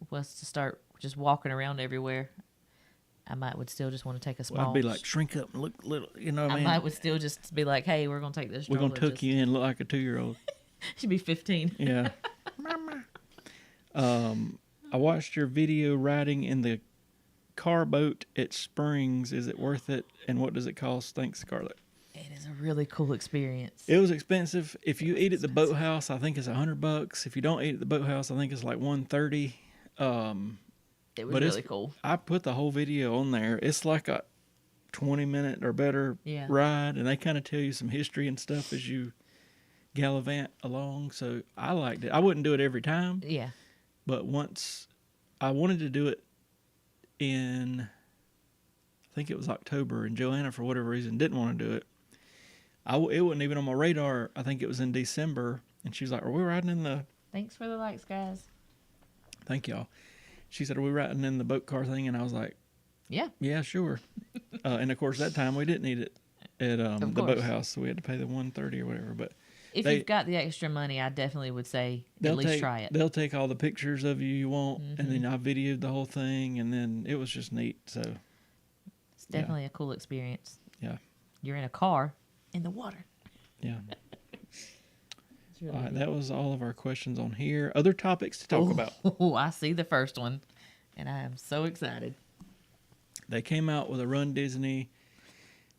was to start just walking around everywhere, I would still just want to take a small. I'd be like, shrink up and look little. You know what I mean? Would still just be like, hey, we're going to take this stroller. We're going to tuck you in, look like a 2-year-old. She'd be 15. Yeah. I watched your video riding in the car boat at Springs. Is it worth it? And what does it cost? Thanks, Scarlett. It is a really cool experience. It was expensive. If you eat at the boathouse, I think it's $100. If you don't eat at the boathouse, I think it's like $130. It was really cool. I put the whole video on there. It's like a 20-minute or better ride, and they kind of tell you some history and stuff as you gallivant along. So I liked it. I wouldn't do it every time. Yeah. But once I wanted to do it in, I think it was October, and Joanna, for whatever reason, didn't want to do it. It wasn't even on my radar. I think it was in December, and she was like, "Are we riding in the?" Thanks for the likes, guys. Thank y'all. She said, "Are we riding in the boat car thing?" And I was like, "Yeah, sure." And of course, that time we didn't eat it at the boathouse, so we had to pay the $130 or whatever. But if you've got the extra money, I definitely would say at least try it. They'll take all the pictures of you want, and then I videoed the whole thing, and then it was just neat. So it's definitely a cool experience. Yeah, you're in a car in the water. Yeah. Really all right, that was all of our questions on here. Other topics to talk about. Oh, I see the first one, and I am so excited. They came out with a Run Disney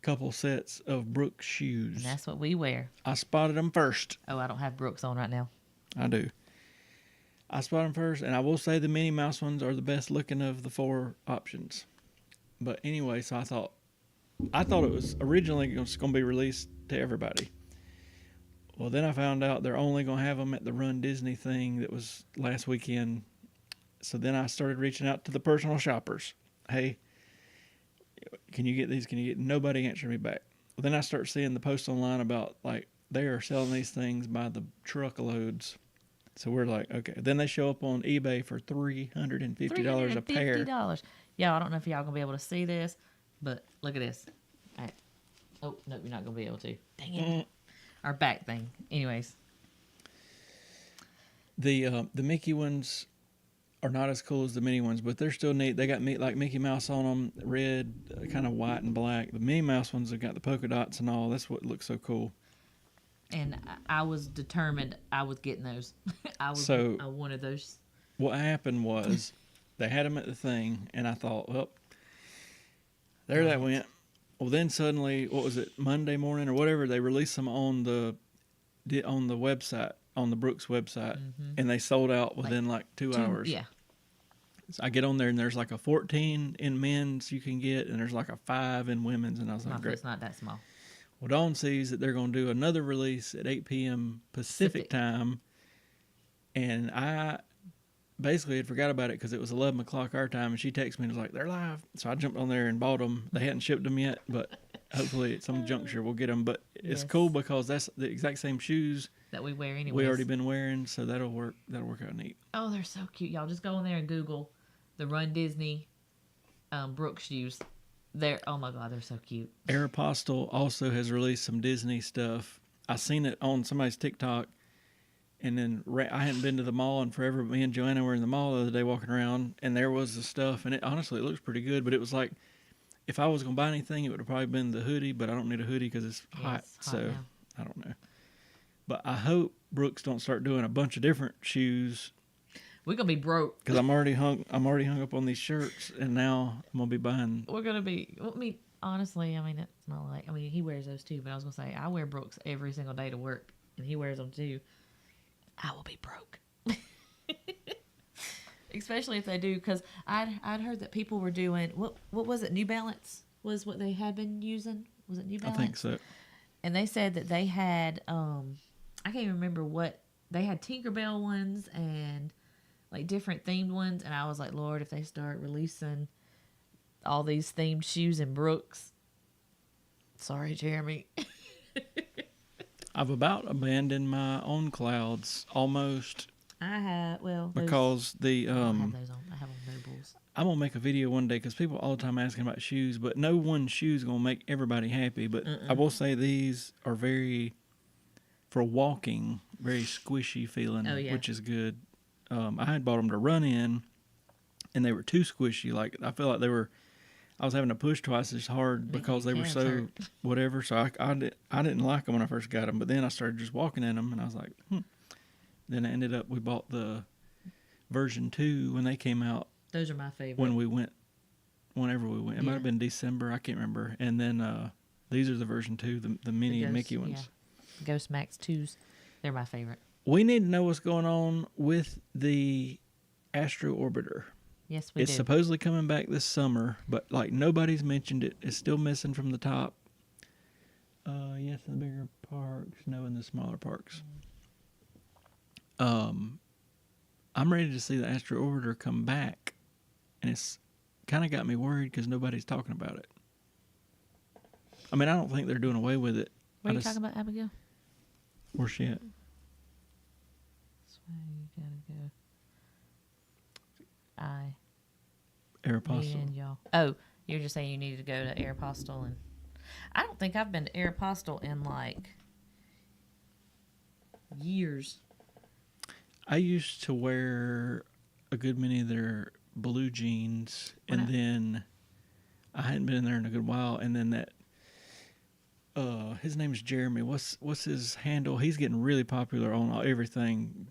couple sets of Brooks shoes. And that's what we wear. I spotted them first. Oh, I don't have Brooks on right now. I do. I spotted them first, and I will say the Minnie Mouse ones are the best looking of the 4 options. But anyway, so I thought it was originally going to be released to everybody. Well, then I found out they're only going to have them at the Run Disney thing that was last weekend. So then I started reaching out to the personal shoppers. Hey, can you get these? Can you get? Nobody answered me back. Well, then I start seeing the posts online about like they are selling these things by the truckloads. So we're like, okay. Then they show up on eBay for $350 a pair. $350. Yeah, I don't know if y'all gonna be able to see this, but look at this. All right. Oh no, you're not gonna be able to. Dang it. Our back thing. Anyways, the Mickey ones are not as cool as the Minnie ones, but they're still neat. They got like Mickey Mouse on them, red, kind of white and black. The Minnie Mouse ones have got the polka dots and all. That's what looks so cool. And I was determined I was getting those. I wanted those. What happened was they had them at the thing, and I thought, well, there that went. Well, then suddenly, what was it, Monday morning or whatever, they released them on the website, on the Brooks website, and they sold out within like 2 hours. Yeah. So I get on there, and there's like a 14 in men's you can get, and there's like a 5 in women's, and I was like, great. It's not that small. Well, Dawn sees that they're going to do another release at 8 p.m. Pacific time, and I basically had forgot about it because it was 11 o'clock our time, and she texted me and was like, they're live. So I jumped on there and bought them. They hadn't shipped them yet, but hopefully at some juncture we'll get them. But it's cool because that's the exact same shoes that we wear anyway. We already been wearing, so that'll work out neat. Oh, they're so cute. Y'all just go on there and Google the Run Disney Brooks shoes. Oh my God, they're so cute. Aeropostale also has released some Disney stuff. I seen it on somebody's TikTok, And then I hadn't been to the mall in forever. But me and Joanna were in the mall the other day walking around, and there was the stuff. And it honestly, it looks pretty good. But it was like, if I was gonna buy anything, it would have probably been the hoodie. But I don't need a hoodie because it's Yeah, hot. it's hot So now. I don't know. But I hope Brooks don't start doing a bunch of different shoes We're gonna be broke. because I'm already hung up on these shirts, and now I'm gonna be buying. We're gonna be. Well, I mean, honestly, I mean, it's not like. I mean, he wears those too. But I was gonna say, I wear Brooks every single day to work, and he wears them too. I will be broke. Especially if they do, because I'd heard that people were doing what was it? New Balance was what they had been using. Was it New I Balance? think so. And they said that they had I can't even remember what they had, Tinkerbell ones and like different themed ones, and I was like, Lord, if they start releasing all these themed shoes in Brooks, sorry, Jeremy. I've about abandoned my own clouds almost I have because the I don't have those on. I have on Nobles. I'm gonna make a video one day because people all the time asking about shoes, but no one shoe's gonna make everybody happy. But I will say these are very, for walking, very squishy feeling, Oh, yeah. which is good. I had bought them to run in, and they were too squishy. Like I feel like I was having to push twice as hard Make because my they were calves so hurt. whatever. So I didn't like them when I first got them, but then I started just walking in them, and I was like, Then I ended up we bought the version 2 when they came out. Those are my favorite. Whenever we went, it might Yeah. have been December. I can't remember. And then these are the version 2, the mini Ghost, Mickey ones. yeah. Ghost Max 2s. They're my favorite. We need to know what's going on with the Astro Orbiter. Yes, we It's do. supposedly coming back this summer, but like nobody's mentioned it. It's still missing from the top. Yes, in the bigger parks, no, in the smaller parks. I'm ready to see the Astro Orbiter come back, and it's kind of got me worried because nobody's talking about it. I mean, I don't think they're doing away with it. What are you talking about, Abigail? Where's she at? That's why you gotta go. Me Aeropostale. and y'all. Oh, you're just saying you needed to go to Aeropostale, and I don't think I've been to Aeropostale in like years. I used to wear a good many of their blue jeans, and then I hadn't been in there in a good while. And then that, his name's Jeremy. What's his handle? He's getting really popular on everything.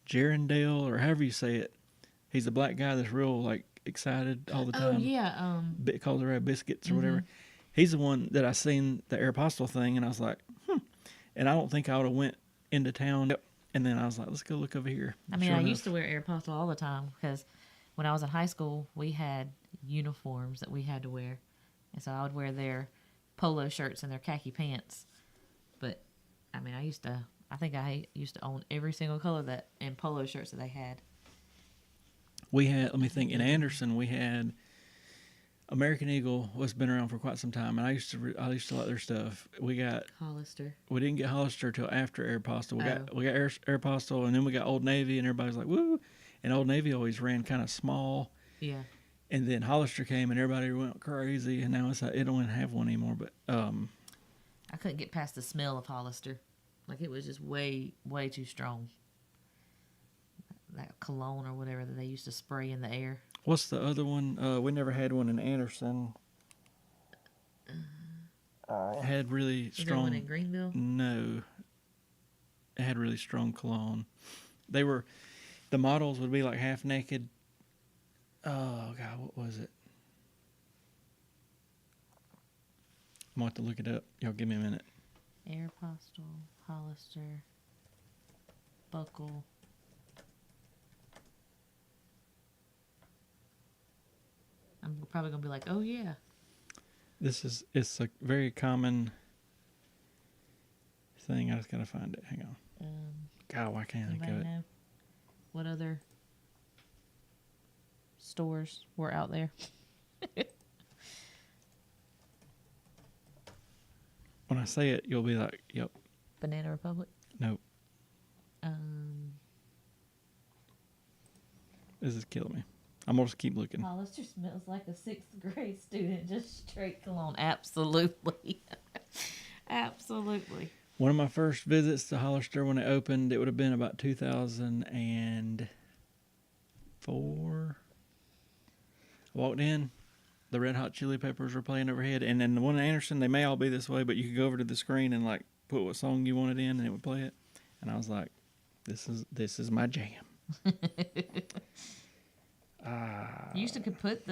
Jerendale, or however you say it. He's the black guy that's real like excited all the time. Oh yeah, Calls her biscuits or whatever. He's the one that I seen the Aeropostale thing, and I was like, And I don't think I would have went into town. And then I was like, let's go look over here. I mean, Sure I enough. used to wear Aeropostale all the time because when I was in high school, we had uniforms that we had to wear, and so I would wear their polo shirts and their khaki pants. But I mean, I think I used to own every single color that and polo shirts that they had. We had, let me think, in Anderson, we had American Eagle, was been around for quite some time, and I used to like their stuff. We didn't get Hollister till after Aeropostale. We got Aeropostale, and then we got Old Navy, and everybody's like, woo! And Old Navy always ran kind of small. Yeah. And then Hollister came, and everybody went crazy, and now it's like, it don't even have one anymore. But I couldn't get past the smell of Hollister. Like, it was just way, way too strong. That cologne or whatever that they used to spray in the air. what's the other one? We never had one in Anderson. It had really Is there strong. one in Greenville? No, it had really strong cologne. The models would be like half naked. Oh God, what was it? I'm gonna have to look it up. Y'all give me a minute. Aeropostale, Hollister, Buckle. I'm probably gonna be like, oh yeah. It's a very common thing. I just gotta find it. Hang on. God, why can't I think Anybody of it? know what other stores were out there? When I say it, you'll be like, "Yep, Banana Republic. nope, Um, this is killing me." I'm gonna just keep looking. Hollister smells like a 6th grade student. Just straight cologne. Absolutely. Absolutely. One of my first visits to Hollister when it opened, it would have been about 2004. I walked in, the Red Hot Chili Peppers were playing overhead, and then the one in Anderson, they may all be this way, but you could go over to the screen and like put what song you wanted in, and it would play it. And I was like, "This is my jam." You used to could put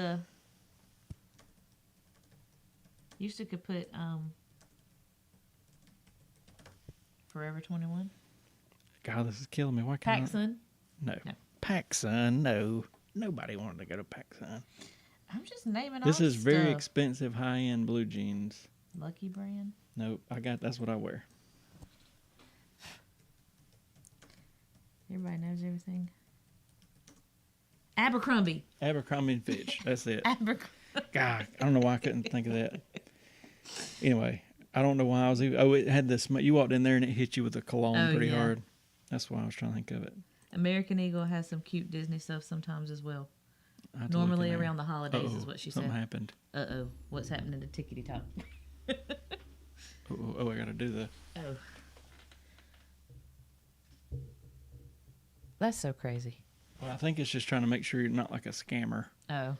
Forever 21. God, this is killing me. Why can't PacSun. No. No. PacSun, no. Nobody wanted to go to PacSun. I'm just naming This off is very stuff. expensive, high-end blue jeans. Lucky brand. Nope, that's what I wear. Everybody knows everything. Abercrombie. Abercrombie and Fitch. That's it. Abercrombie. God, I don't know why I couldn't think of that. Anyway, I don't know why I was even... Oh, it had this... You walked in there and it hit you with a cologne pretty hard. That's why I was trying to think of it. American Eagle has some cute Disney stuff sometimes as well. I had to look in Normally there. around the holidays is what she said. Something happened. Uh-oh. What's happening to Tickety Top? Oh, I got to do the... Oh. That's so crazy. Well, I think it's just trying to make sure you're not like a scammer. Oh.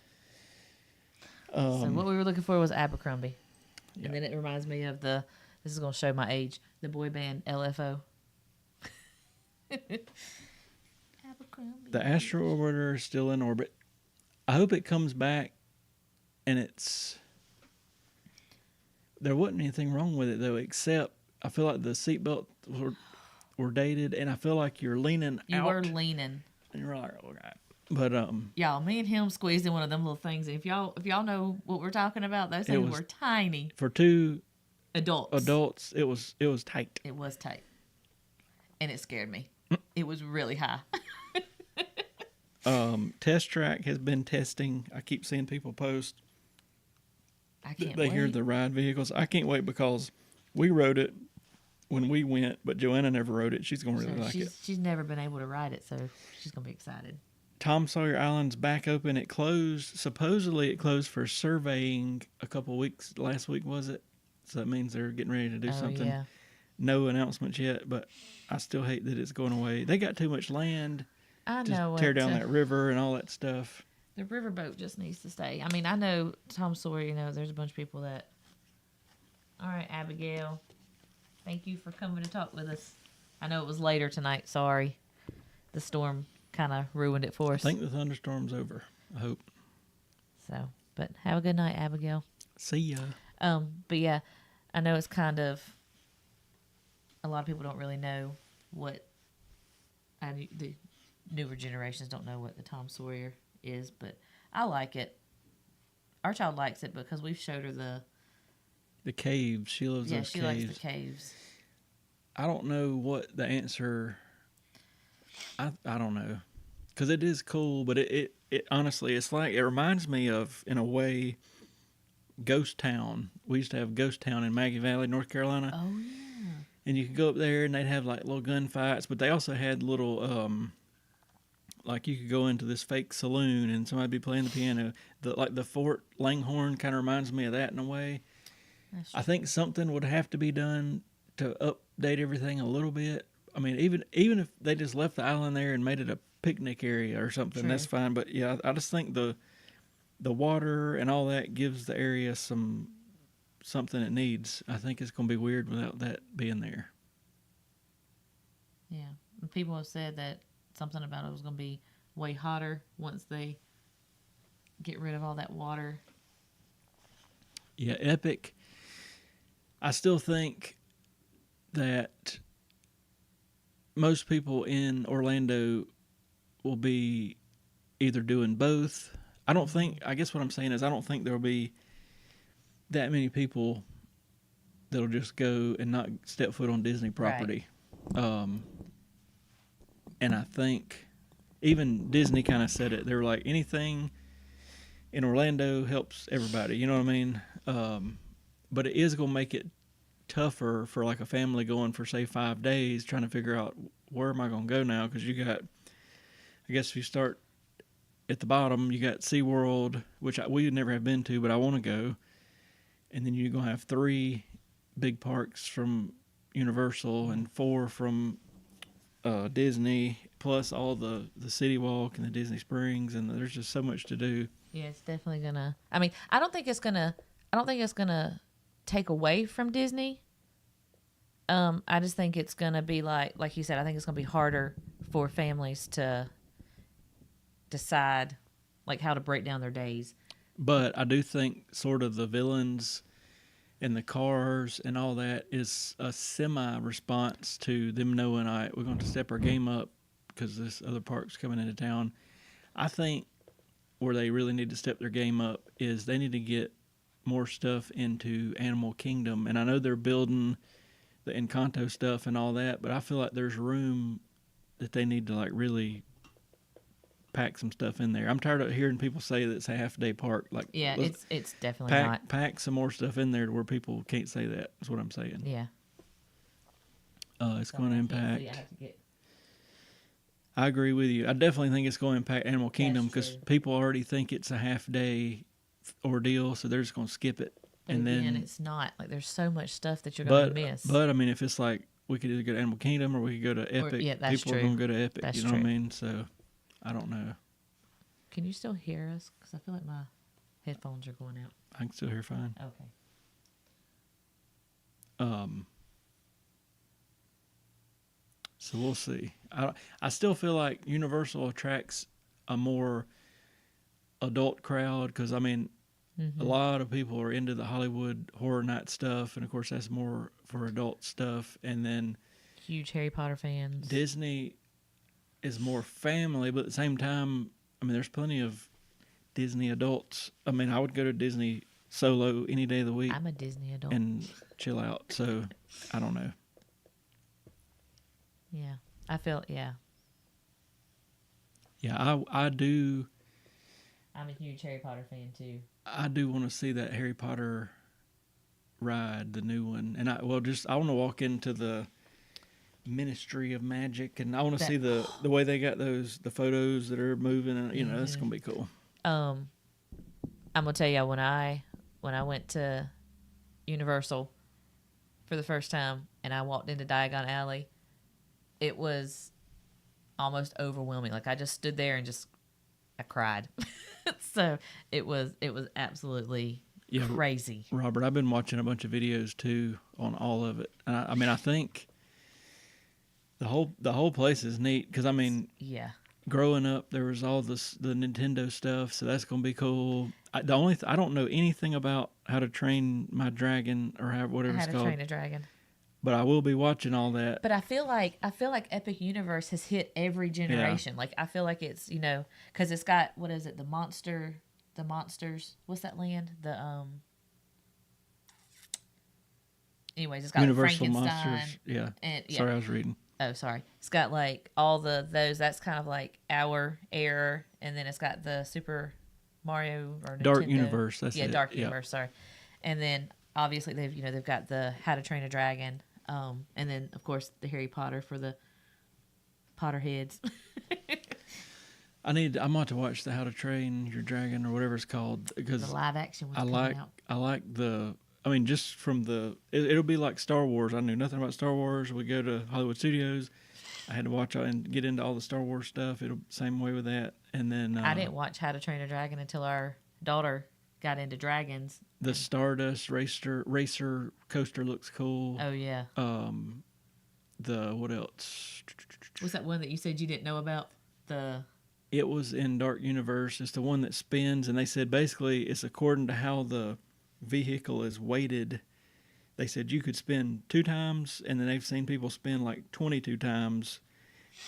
So what we were looking for was Abercrombie. Yeah. And then it reminds me of this is going to show my age, the boy band LFO. Abercrombie. The Astro Orbiter is still in orbit. I hope it comes back and it's... There wasn't anything wrong with it, though, except I feel like the seatbelts were dated, and I feel like you're leaning out. You were leaning. And you're like, all right. But, Y'all, me and him squeezed in one of them little things. And if y'all know what we're talking about, those things were tiny. For two adults, it was tight. It was tight. And it scared me. It was really high. Test Track has been testing. I keep seeing people post. I can't They wait. hear the ride vehicles. I can't wait because we rode it when we went, but Joanna never rode it. She's going to really like it. She's never been able to ride it, so she's going to be excited. Tom Sawyer Island's back open. It closed. Supposedly it closed for surveying a couple weeks. Last week, was it? So that means they're getting ready to do something. Yeah. No announcements yet, but I still hate that it's going away. They got too much land I to know. tear down that river and all that stuff. The riverboat just needs to stay. I mean, I know Tom Sawyer, there's a bunch of people that... All right, Abigail. Thank you for coming to talk with us. I know it was later tonight. Sorry. The storm kind of ruined it for us. I think the thunderstorm's over. I hope. So, but have a good night, Abigail. See ya. But yeah, I know it's kind of... A lot of people don't really know what... the newer generations don't know what the Tom Sawyer is, but I like it. Our child likes it because we've showed her the caves. She loves those caves. Yeah, she likes the caves. I don't know what the answer... I don't know. Because it is cool, but it honestly, it's like... It reminds me of, in a way, Ghost Town. We used to have Ghost Town in Maggie Valley, North Carolina. Oh, yeah. And you could go up there and they'd have like little gunfights, but they also had little... like you could go into this fake saloon and somebody be playing the piano. The Fort Langhorne kind of reminds me of that in a way. I think something would have to be done to update everything a little bit. I mean, even if they just left the island there and made it a picnic area or something, that's fine. But yeah, I just think the water and all that gives the area something it needs. I think it's going to be weird without that being there. Yeah. And people have said that something about it was going to be way hotter once they get rid of all that water. Yeah, Epic. I still think that most people in Orlando will be either doing both. I guess what I'm saying is I don't think there will be that many people that'll just go and not step foot on Disney property. Right. And I think even Disney kind of said it. They were like, anything in Orlando helps everybody. You know what I mean? But it is going to make it tougher for like a family going for, say, 5 days, trying to figure out where am I going to go now? Because you got, I guess if you start at the bottom, you got SeaWorld, which we never have been to, but I want to go. And then you're going to have 3 big parks from Universal and 4 from Disney, plus all the City Walk and the Disney Springs, and there's just so much to do. Yeah, it's definitely gonna. I mean, I don't think it's gonna. I don't think it's gonna take away from Disney. I just think it's gonna be like you said. I think it's gonna be harder for families to decide like how to break down their days. But I do think sort of the villains and the cars and all that is a semi response to them knowing, all right, we're going to step our game up because this other park's coming into town. I think where they really need to step their game up is they need to get more stuff into Animal Kingdom. And I know they're building the Encanto stuff and all that, but I feel like there's room that they need to like really pack some stuff in there. I'm tired of hearing people say that it's a half day park. Like, Yeah, it's definitely not. Pack some more stuff in there to where people can't say that. That's what I'm saying. Yeah, It's going to impact. I have to get. I agree with you. I definitely think it's going to impact Animal Kingdom That's because true. people already think it's a half day ordeal, so they're just going to skip it. But And again, then, it's not like there's so much stuff that you're going to miss. but I mean, if it's like we could either go to Animal Kingdom or we could go to Epic, yeah, that's people are true. going to go to Epic. That's you know what I true. mean? So I don't know. Can you still hear us? Because I feel like my headphones are going out. I can still hear fine. Okay. So we'll see. I still feel like Universal attracts a more adult crowd because, I mean, a lot of people are into the Hollywood Horror Night stuff, and of course that's more for adult stuff. And then Huge Harry Potter fans. Disney is more family, but at the same time, I mean, there's plenty of Disney adults. I mean, I would go to Disney solo any day of the week I'm a Disney adult. and chill out. So I don't know. Yeah. I feel, yeah. Yeah, I do. I'm a huge Harry Potter fan too. I do want to see that Harry Potter ride, the new one, and I want to walk into the Ministry of Magic, and I want to see the way they got the photos that are moving, and that's gonna be cool. I'm gonna tell you when I went to Universal for the first time and I walked into Diagon Alley, it was almost overwhelming. Like I just stood there and I cried. So it was absolutely crazy. Robert, I've been watching a bunch of videos too on all of it, and I mean, I think the whole place is neat because I mean, yeah, growing up there was all the Nintendo stuff, so that's gonna be cool. I don't know anything about How to Train My Dragon or whatever it's How to called, Train a Dragon. but I will be watching all that. But I feel like Epic Universe has hit every generation. Like I feel like it's because it's got what is it the monsters? What's that land? Anyways, it's got Universal Frankenstein. Monsters. Yeah. And, yeah. Sorry, I was reading. Oh, sorry. It's got like all those. That's kind of like our era, and then it's got the Super Mario or Nintendo. Dark Universe. That's it. Dark Universe. Sorry. And then obviously they've got the How to Train a Dragon, and then of course the Harry Potter for the Potterheads. I'm going to watch the How to Train Your Dragon or whatever it's called because The live action one's coming out. I like I mean, just from it'll be like Star Wars. I knew nothing about Star Wars. We go to Hollywood Studios. I had to watch and get into all the Star Wars stuff. It'll same way with that. And then I didn't watch How to Train a Dragon until our daughter got into dragons. The Stardust racer coaster looks cool. Oh yeah. What else? What's that one that you said you didn't know about? It was in Dark Universe. It's the one that spins, and they said basically it's according to how the vehicle is weighted. They said you could spin 2 times, and then they've seen people spin like 22 times.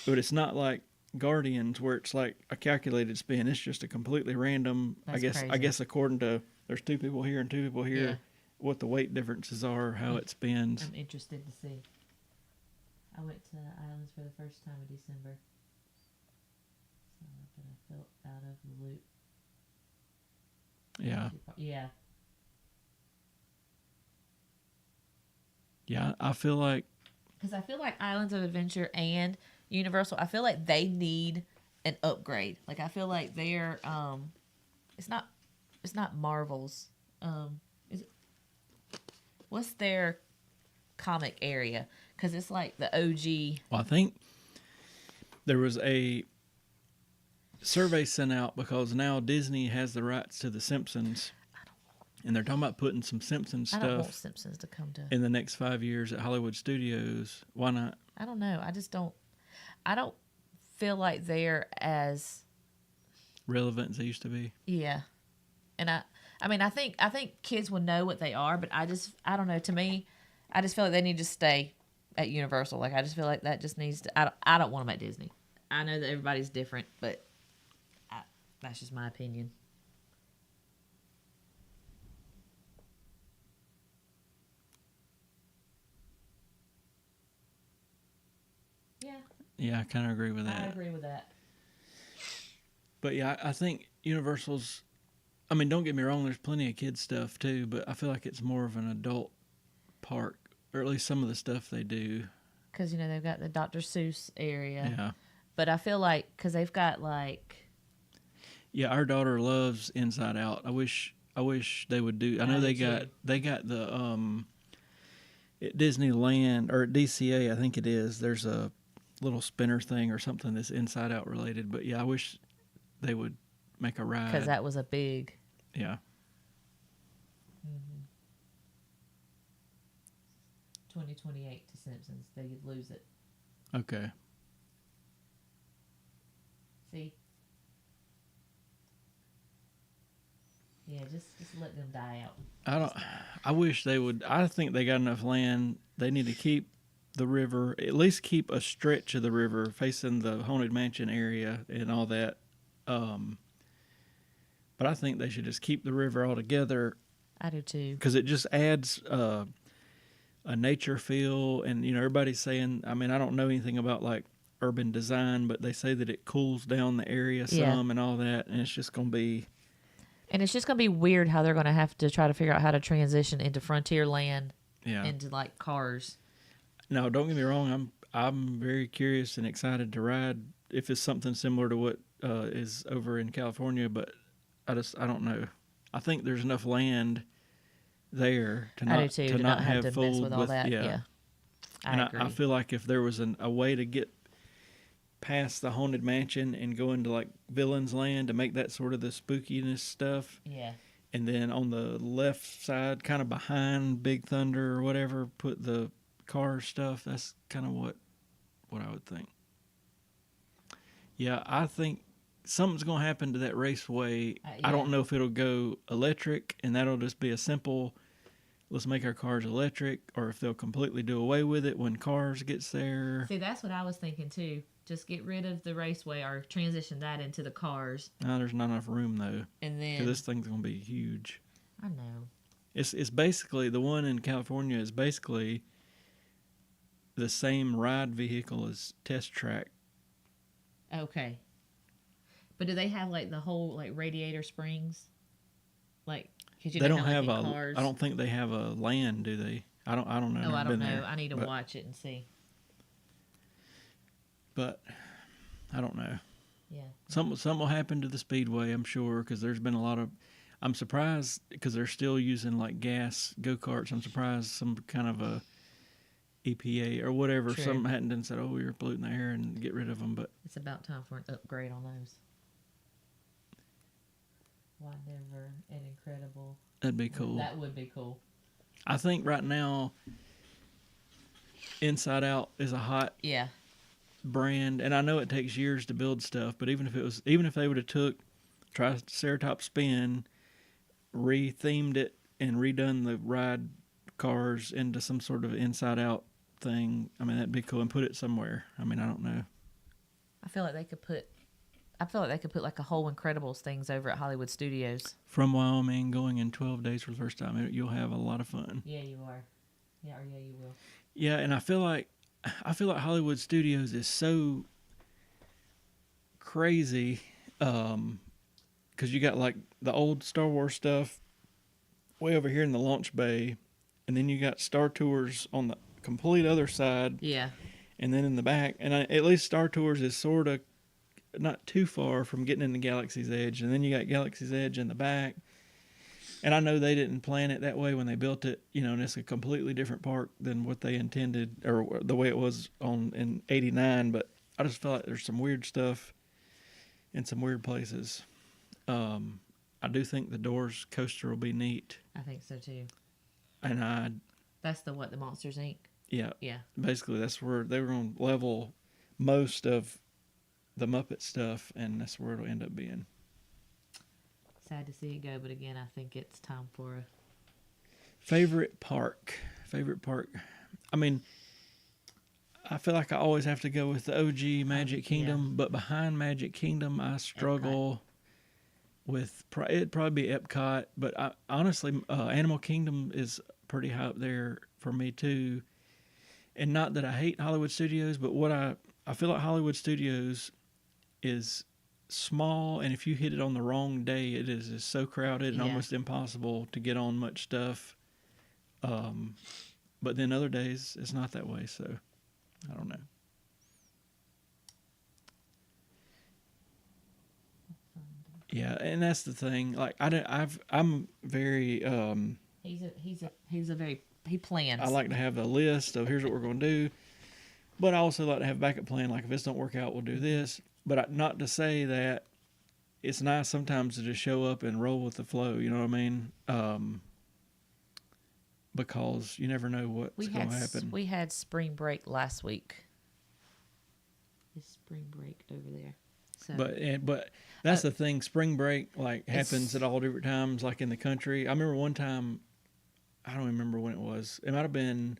But it's not like Guardians where it's like a calculated spin. It's just a completely random. That's I guess according to there's 2 people here and 2 people here, Yeah. what the weight differences are, how it spins. I'm interested to see. I went to Islands for the first time in December. So but I felt out of the loop. Yeah. Yeah. Yeah, I feel like Because I feel like Islands of Adventure and Universal, I feel like they need an upgrade. Like I feel like they're it's not Marvel's. Is it, what's their comic area because it's like the OG. Well, I think there was a survey sent out because now Disney has the rights to The Simpsons, and they're talking about putting some Simpsons I don't want stuff Simpsons to come to. in the next 5 years at Hollywood Studios. Why not? I don't know. I just don't. I don't feel like they're as Relevant as they used to be. yeah. And I mean, I think kids will know what they are, but I don't know. To me, I just feel like they need to stay at Universal. Like I just feel like that just needs to. I don't want them at Disney. I know that everybody's different, but that's just my opinion. Yeah, Yeah, I kind of agree with I that. agree with that. But yeah, I think Universal's. I mean, don't get me wrong. There's plenty of kids stuff too, but I feel like it's more of an adult park, or at least some of the stuff they do. Because they've got the Dr. Seuss area, Yeah. but I feel like because they've got like Yeah, our daughter loves Inside Out. I wish they would do. I know do too. they got the at Disneyland or at DCA, I think it is. There's a little spinner thing or something that's Inside Out related. But yeah, I wish they would make a ride. because that was a big. Yeah. 2028 to Simpsons. They could lose it. Okay. See? Yeah, just let them die out. I wish they would. I think they got enough land. They need to keep the river, at least keep a stretch of the river facing the Haunted Mansion area and all that. But I think they should just keep the river altogether I do too. because it just adds a nature feel. And everybody's saying. I mean, I don't know anything about like urban design, but they say that it cools down the area some and all that, and it's just going to be. And it's just going to be weird how they're going to have to try to figure out how to transition into Frontierland Yeah. into like cars. No, don't get me wrong. I'm very curious and excited to ride if it's something similar to what is over in California, but I don't know. I think there's enough land there to I do not too, to not have to mess fooled with all that. yeah. I And agree. I feel like if there was a way to get past the Haunted Mansion and go into like Villain's Land to make that sort of the spookiness stuff, yeah. and then on the left side, kind of behind Big Thunder or whatever, put the car stuff. That's kind of what I would think. Yeah, I think something's going to happen to that raceway. I don't know if it'll go electric, and that'll just be a simple, let's make our cars electric, or if they'll completely do away with it when cars gets there. See, that's what I was thinking too. Just get rid of the raceway or transition that into the cars. No, there's not enough room, though, And because then, this thing's going to be huge. I know. It's basically, the one in California is basically the same ride vehicle as Test Track. Okay. But do they have like the whole like radiator springs? Like, cause They don't like, have in a. cars. I don't think they have a land, do they? I don't know. Oh, Never I don't been know. there, I need to but, watch it and see. But I don't know. Yeah. Something will happen to the speedway, I'm sure, because there's been a lot of. I'm surprised because they're still using like gas go karts. I'm surprised some kind of a EPA or whatever, True. something hadn't done said, oh, we were polluting the air and get rid of them. But It's about time for an upgrade on those. Why never an incredible. that'd be cool. That would be cool. I think right now, Inside Out is a hot Yeah. brand, and I know it takes years to build stuff. But even if they would have took Triceratops Spin, re-themed it, and redone the ride cars into some sort of Inside Out thing, I mean that'd be cool, and put it somewhere. I mean I don't know. I feel like they could put like a whole Incredibles things over at Hollywood Studios. From Wyoming, going in 12 days for the first time, you'll have a lot of fun. Yeah, you are. Yeah, or yeah, you will. Yeah, and I feel like Hollywood Studios is so crazy, because you got like the old Star Wars stuff way over here in the launch bay, and then you got Star Tours on the complete other side, Yeah. and then in the back, and at least Star Tours is sort of not too far from getting into Galaxy's Edge, and then you got Galaxy's Edge in the back. And I know they didn't plan it that way when they built it, and it's a completely different park than what they intended or the way it was on in '89. But I just feel like there's some weird stuff in some weird places. I do think the Doors coaster will be neat, I think so too. and That's the Monsters Inc. yeah, Yeah. basically that's where they were going to level most of the Muppet stuff, and that's where it'll end up being. Sad to see it go, but again, I think it's time for a Favorite park. I mean, I feel like I always have to go with the OG Magic Kingdom, but behind Magic Kingdom, I struggle with. It'd probably be Epcot, but honestly, Animal Kingdom is pretty high up there for me too. And not that I hate Hollywood Studios, but what I feel like Hollywood Studios is small, and if you hit it on the wrong day, it is just so crowded and almost impossible to get on much stuff. But then other days it's not that way, so I don't know. Yeah, and that's the thing. Like I'm very he plans. I like to have a list of here's what we're going to do, but I also like to have a backup plan. Like if this don't work out, we'll do this. But not to say that it's nice sometimes to just show up and roll with the flow. You know what I mean? Because you never know what's going to happen. We had spring break last week. It's spring break over there. So, but that's the thing. Spring break happens at all different times, like in the country. I remember one time, I don't remember when it was. It might have been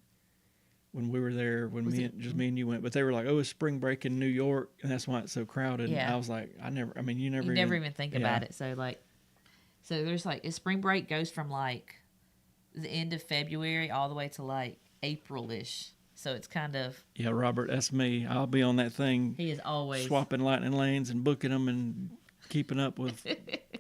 when we were there, when me and you went. But they were like, "Oh, it's spring break in New York, and that's why it's so crowded." Yeah. And I was like, you never even think about it. So there's spring break goes from the end of February all the way to April-ish. So it's kind of... Yeah, Robert, that's me. I'll be on that thing. He is always... swapping lightning lanes and booking them and keeping up with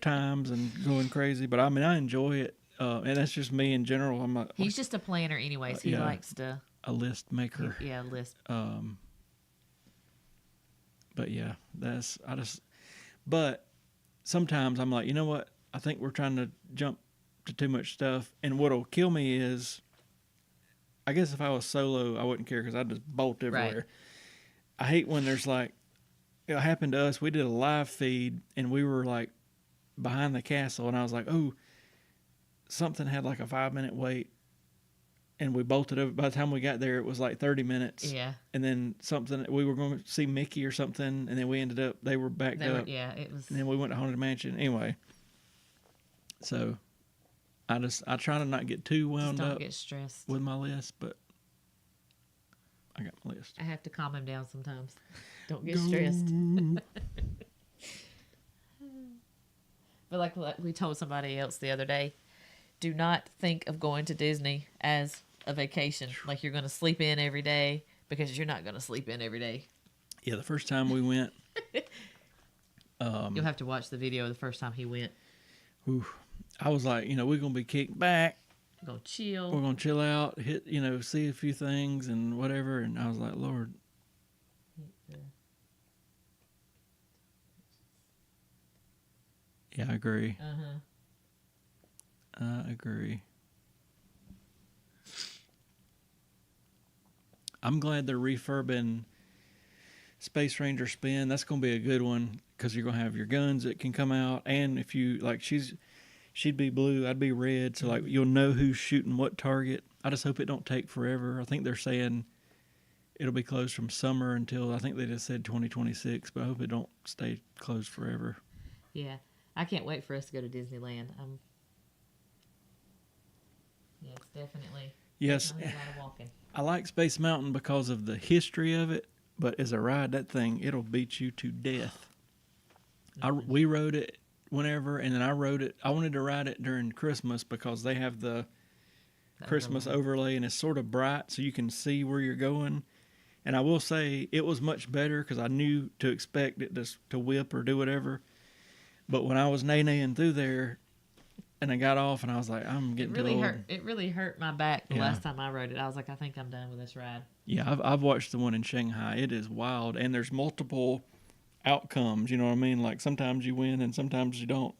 times and going crazy. But, I enjoy it. And that's just me in general. He's just a planner anyways. He likes to... A list maker. Yeah, list. But, yeah, But sometimes I'm like, you know what? I think we're trying to jump to too much stuff, and what'll kill me is, I guess if I was solo, I wouldn't care because I'd just bolt everywhere. Right. I hate when there's it happened to us. We did a live feed, and we were behind the castle, and I was like, oh, something had a 5-minute wait, and we bolted over. By the time we got there, it was 30 minutes. Yeah. And then we were going to see Mickey or something, and then we ended up, they were backed up. Yeah, it was. And then we went to Haunted Mansion. Anyway, so I try to not get too wound up. Don't get stressed with my list, but I got my list. I have to calm him down sometimes. Don't get stressed. But like we told somebody else the other day, do not think of going to Disney as a vacation. Like you're going to sleep in every day, because you're not going to sleep in every day. Yeah, the first time we went. You'll have to watch the video of the first time he went. Whew, I was like, we're going to be kicked back. We're going to chill. We're going to chill out, hit, see a few things and whatever. And I was like, Lord. Yeah, I agree. I agree. I'm glad they're refurbing Space Ranger Spin. That's going to be a good one, because you're going to have your guns that can come out. And if you, she'd be blue, I'd be red. So, you'll know who's shooting what target. I just hope it don't take forever. I think they're saying it'll be closed from summer until, I think they just said 2026. But I hope it don't stay closed forever. Yeah. I can't wait for us to go to Disneyland. Yeah, it's definitely... Yes. A lot of walking. I like Space Mountain because of the history of it. But as a ride, that thing, it'll beat you to death. Mm-hmm. We rode it whenever, and then I rode it. I wanted to ride it during Christmas because they have the Christmas overlay, and it's sort of bright, so you can see where you're going. And I will say it was much better because I knew to expect it to whip or do whatever. But when I was nay-naying through there, and I got off, and I was like, I'm getting too old. It really hurt my back the last time I rode it. I was like, I think I'm done with this ride. Yeah, I've watched the one in Shanghai. It is wild, and there's multiple outcomes. You know what I mean? Sometimes you win, and sometimes you don't.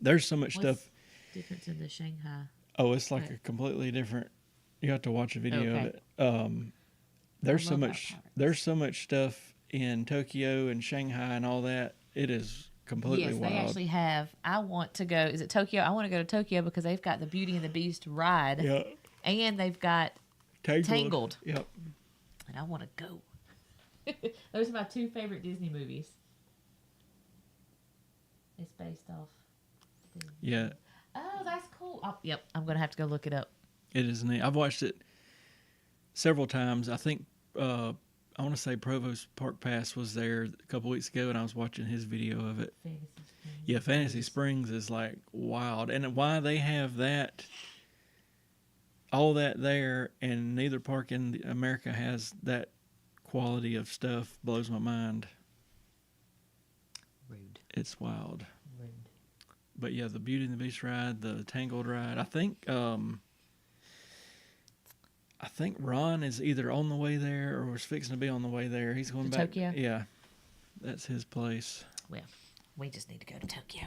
There's so much stuff difference in the Shanghai? Oh, it's like Okay. a completely different. You have to watch a video of Okay. it. There's so love our much. pirates. There's so much stuff in Tokyo and Shanghai and all that. It is completely Yes, they wild. actually have. I want to go. Is it Tokyo? I want to go to Tokyo because they've got the Beauty and the Beast ride, Yeah, and they've got Tangled. Yep. And I want to go. Those are my two favorite Disney movies. It's based off. Disney. Yeah, Oh, that's cool. Oh, yep, I'm gonna have to go look it up. it is neat. I've watched it several times. I think I want to say Provost Park Pass was there a couple weeks ago, and I was watching his video of it. Fantasy Springs. Yeah, Fantasy Springs is like wild, and why they have that, all that there, and neither park in America has that quality of stuff blows my mind. Rude. It's wild. Rude. But yeah, the Beauty and the Beast ride, the Tangled ride. I think Ron is either on the way there or was fixing to be on the way there. He's going To back. Tokyo? Yeah, that's his place. Well, we just need to go to Tokyo.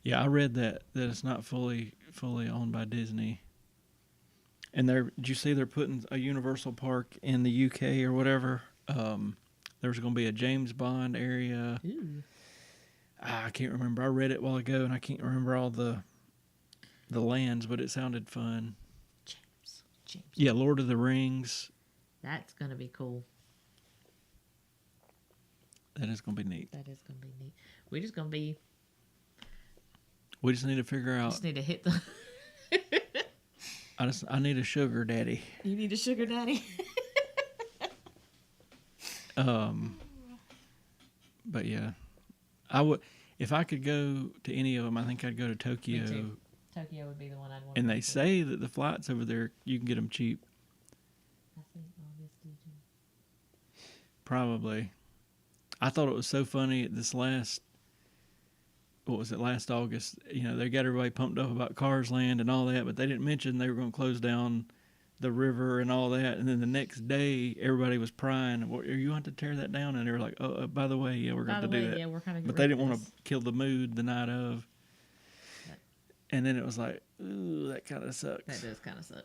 Yeah, I read that it's not fully owned by Disney. And did you see they're putting a Universal Park in the UK or whatever? There's going to be a James Bond area. Ooh. I can't remember. I read it a while ago, and I can't remember all the lands, but it sounded fun. James. Yeah, Lord of the Rings. That's gonna be cool. That is going to be neat. That is gonna be neat. We're just gonna be. We just need to figure out. Just need to hit the. I need a sugar daddy. You need a sugar daddy. But yeah, I would if I could go to any of them. I think I'd go to Tokyo. Me too. Tokyo would be the one I'd want. And to they go to. say that the flights over there you can get them cheap. I think August did you? Probably. I thought it was so funny this last. What was it? Last August. You know, they got everybody pumped up about Cars Land and all that, but they didn't mention they were going to close down the river and all that. And then the next day, everybody was prying. Well, are you going to tear that down? And they were like, "Oh, by the way, yeah, we're going to do that." Yeah, we're kind of. But they didn't want to kill the mood the night of. And then it was like, ooh, that kind of sucks. That does kind of suck.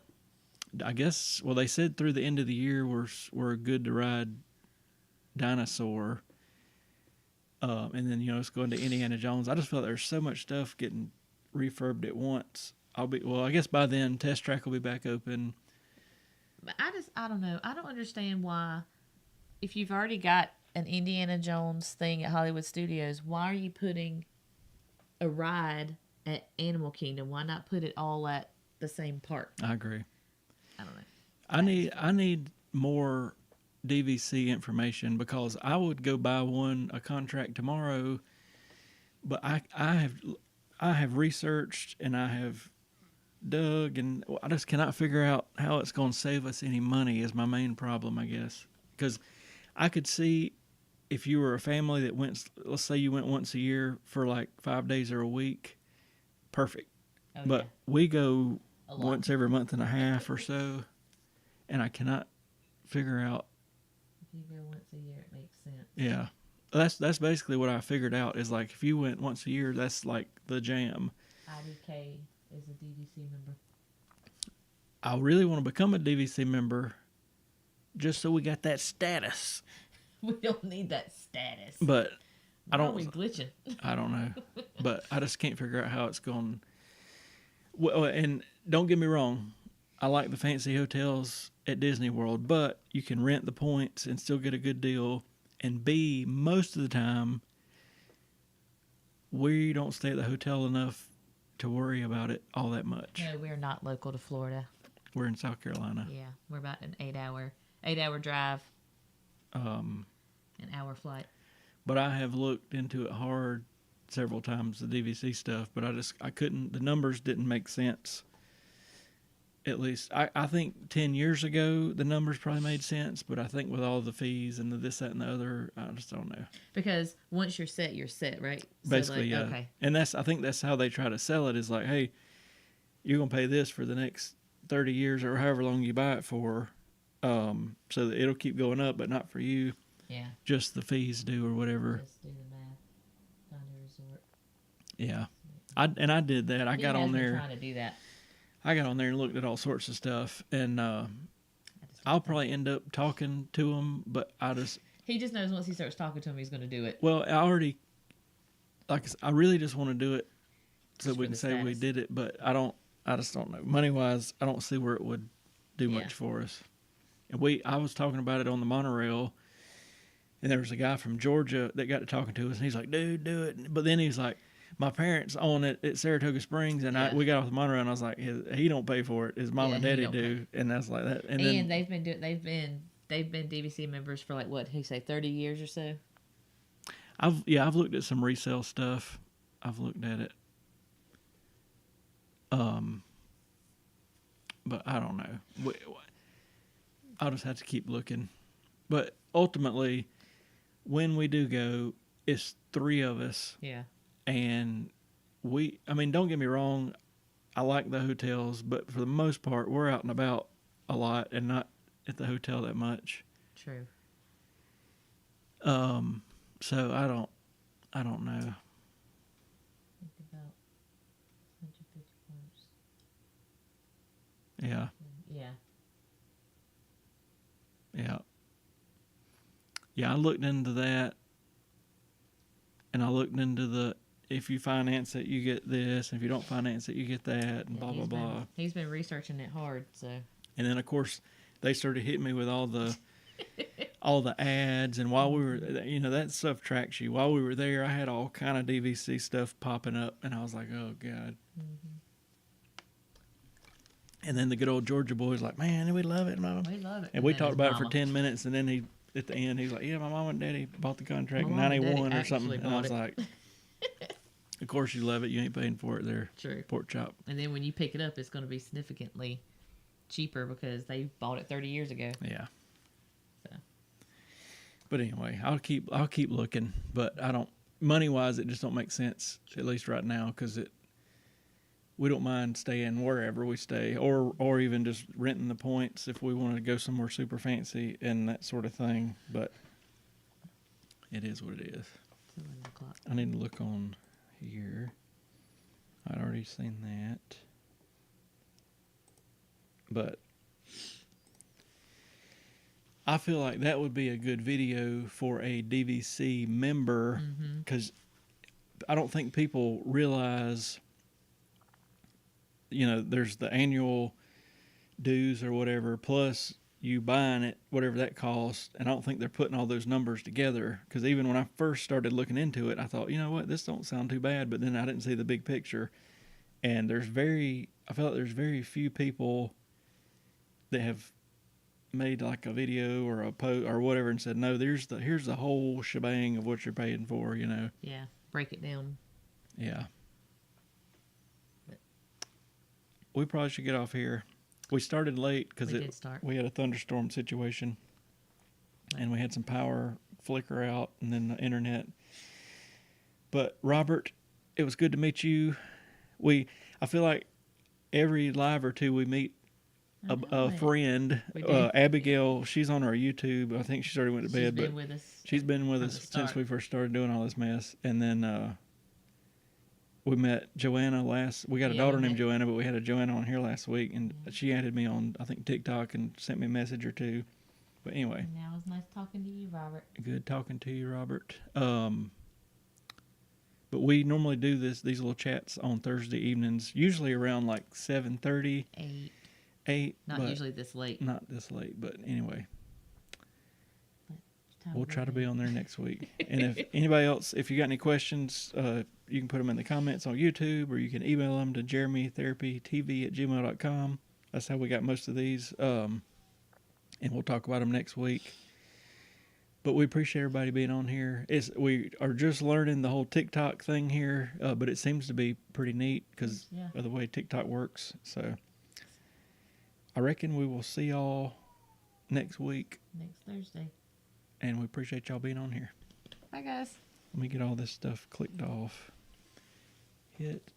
I guess. Well, they said through the end of the year we're good to ride Dinosaur. And then it's going to Indiana Jones. I just felt there's so much stuff getting refurbed at once. I guess by then Test Track will be back open. But I don't know. I don't understand why, if you've already got an Indiana Jones thing at Hollywood Studios, why are you putting a ride at Animal Kingdom? Why not put it all at the same park? I agree. I don't know. I need more DVC information because I would go buy a contract tomorrow, but I have researched and I have dug and I just cannot figure out how it's going to save us any money is my main problem, I guess. Because I could see if you were a family that let's say you went once a year for like 5 days or a week, perfect. Oh, But we go A lot. once every month and a half or so, and I cannot figure out. If you go once a year, it makes sense. Yeah, that's basically what I figured out is like if you went once a year, that's like the jam. IDK is a DVC member. I really want to become a DVC member, just so we got that status. We don't need that status. But Why are we glitching? I don't know, but I just can't figure out how it's going. Well, and don't get me wrong, I like the fancy hotels at Disney World, but you can rent the points and still get a good deal. And B, most of the time, we don't stay at the hotel enough to worry about it all that much. No, we're not local to Florida. We're in South Carolina. Yeah, we're about an 8-hour drive, an hour flight. But I have looked into it hard several times, the DVC stuff, but I couldn't, the numbers didn't make sense. At least, I think 10 years ago, the numbers probably made sense, but I think with all the fees and the this, that, and the other, I just don't know. Because once you're set, right? Basically, yeah. Okay. And I think that's how they try to sell it is like, hey, you're going to pay this for the next 30 years or however long you buy it for, so that it'll keep going up, but not for you. Yeah. Just the fees do or whatever. Just do the math. Find a resort. Yeah. I did that. I He got has on been there. trying to do that. I got on there and looked at all sorts of stuff, and I'll probably end up talking to him, but He just knows once he starts talking to him, he's going to do it. well, I already I really just want to do it so Just we for can the say we status. did it, but I just don't know. Money wise, I don't see where it would do Yeah. much for us. And I was talking about it on the monorail, and there was a guy from Georgia that got to talking to us, and he's like, "Dude, do it." But then he's like, "My parents own it at Saratoga Springs," and Yeah. we got off the monorail, and I was like, "He don't pay for it. His mom Yeah, and he daddy don't do," and that's like that. And And then they've been DVC members for like what he say 30 years or so. I've looked at some resale stuff. I've looked at it. But I don't know. I'll just have to keep looking. But ultimately, when we do go, it's 3 of us, Yeah. and I mean, don't get me wrong, I like the hotels, but for the most part, we're out and about a lot and not at the hotel that much. True. So I don't know. Think about 150 points. Yeah. Yeah. Yeah. Yeah, I looked into that, and I looked into if you finance it, you get this. If you don't finance it, you get that, and blah, blah, blah. He's been researching it hard, so. And then, of course, they started hitting me with all the ads, and while we were, that stuff tracks you. While we were there, I had all kind of DVC stuff popping up, and I was like, oh, God. Mm-hmm. And then the good old Georgia boy was like, man, we love it, Mom. We love it. And we then talked his about it for mama. 10 minutes, and then at the end, he's like, yeah, my mom and daddy bought the contract in My mom and daddy 91 or something. actually And I bought was it. like, of course you love it. You ain't paying for it there. True. Pork chop. And then when you pick it up, it's going to be significantly cheaper because they bought it 30 years ago. Yeah. So. But anyway, I'll keep looking, but money wise, it just don't make sense, at least right now, because we don't mind staying wherever we stay, or even just renting the points if we want to go somewhere super fancy and that sort of thing. But it is what it is. 11 o'clock. I need to look on here. I'd already seen that. But I feel like that would be a good video for a DVC member, because I don't think people realize, there's the annual dues or whatever, plus you buying it, whatever that costs. And I don't think they're putting all those numbers together, because even when I first started looking into it, I thought, you know what, this don't sound too bad. But then I didn't see the big picture. And I feel like there's very few people that have made like a video or a post or whatever and said, no, here's the whole shebang of what you're paying for, Yeah. Break it down. Yeah. We probably should get off here. We started late because we had a thunderstorm situation, and we had some power flicker out, and then the internet. But Robert, it was good to meet you. I feel like every live or two we meet a friend. Abigail, she's on our YouTube. I think she's already went to bed, but she's been with us since we first started doing all this mess. And then we met Joanna we got a daughter named Joanna, but we had a Joanna on here last week, and she added me on, I think, TikTok and sent me a message or two. But anyway. Now it's nice talking to you, Robert. Good talking to you, Robert. But we normally do these little chats on Thursday evenings, usually around like 7:30. 8. Not usually this late. Not this late, but anyway. We'll try to be on there next week. And if anybody else, if you got any questions, you can put them in the comments on YouTube, or you can email them to jeremytherapytv@gmail.com. That's how we got most of these. And we'll talk about them next week. But we appreciate everybody being on here. We are just learning the whole TikTok thing here, but it seems to be pretty neat because of the way TikTok works. So I reckon we will see y'all next week. Next Thursday. And we appreciate y'all being on here. Bye, guys. Let me get all this stuff clicked off. Hit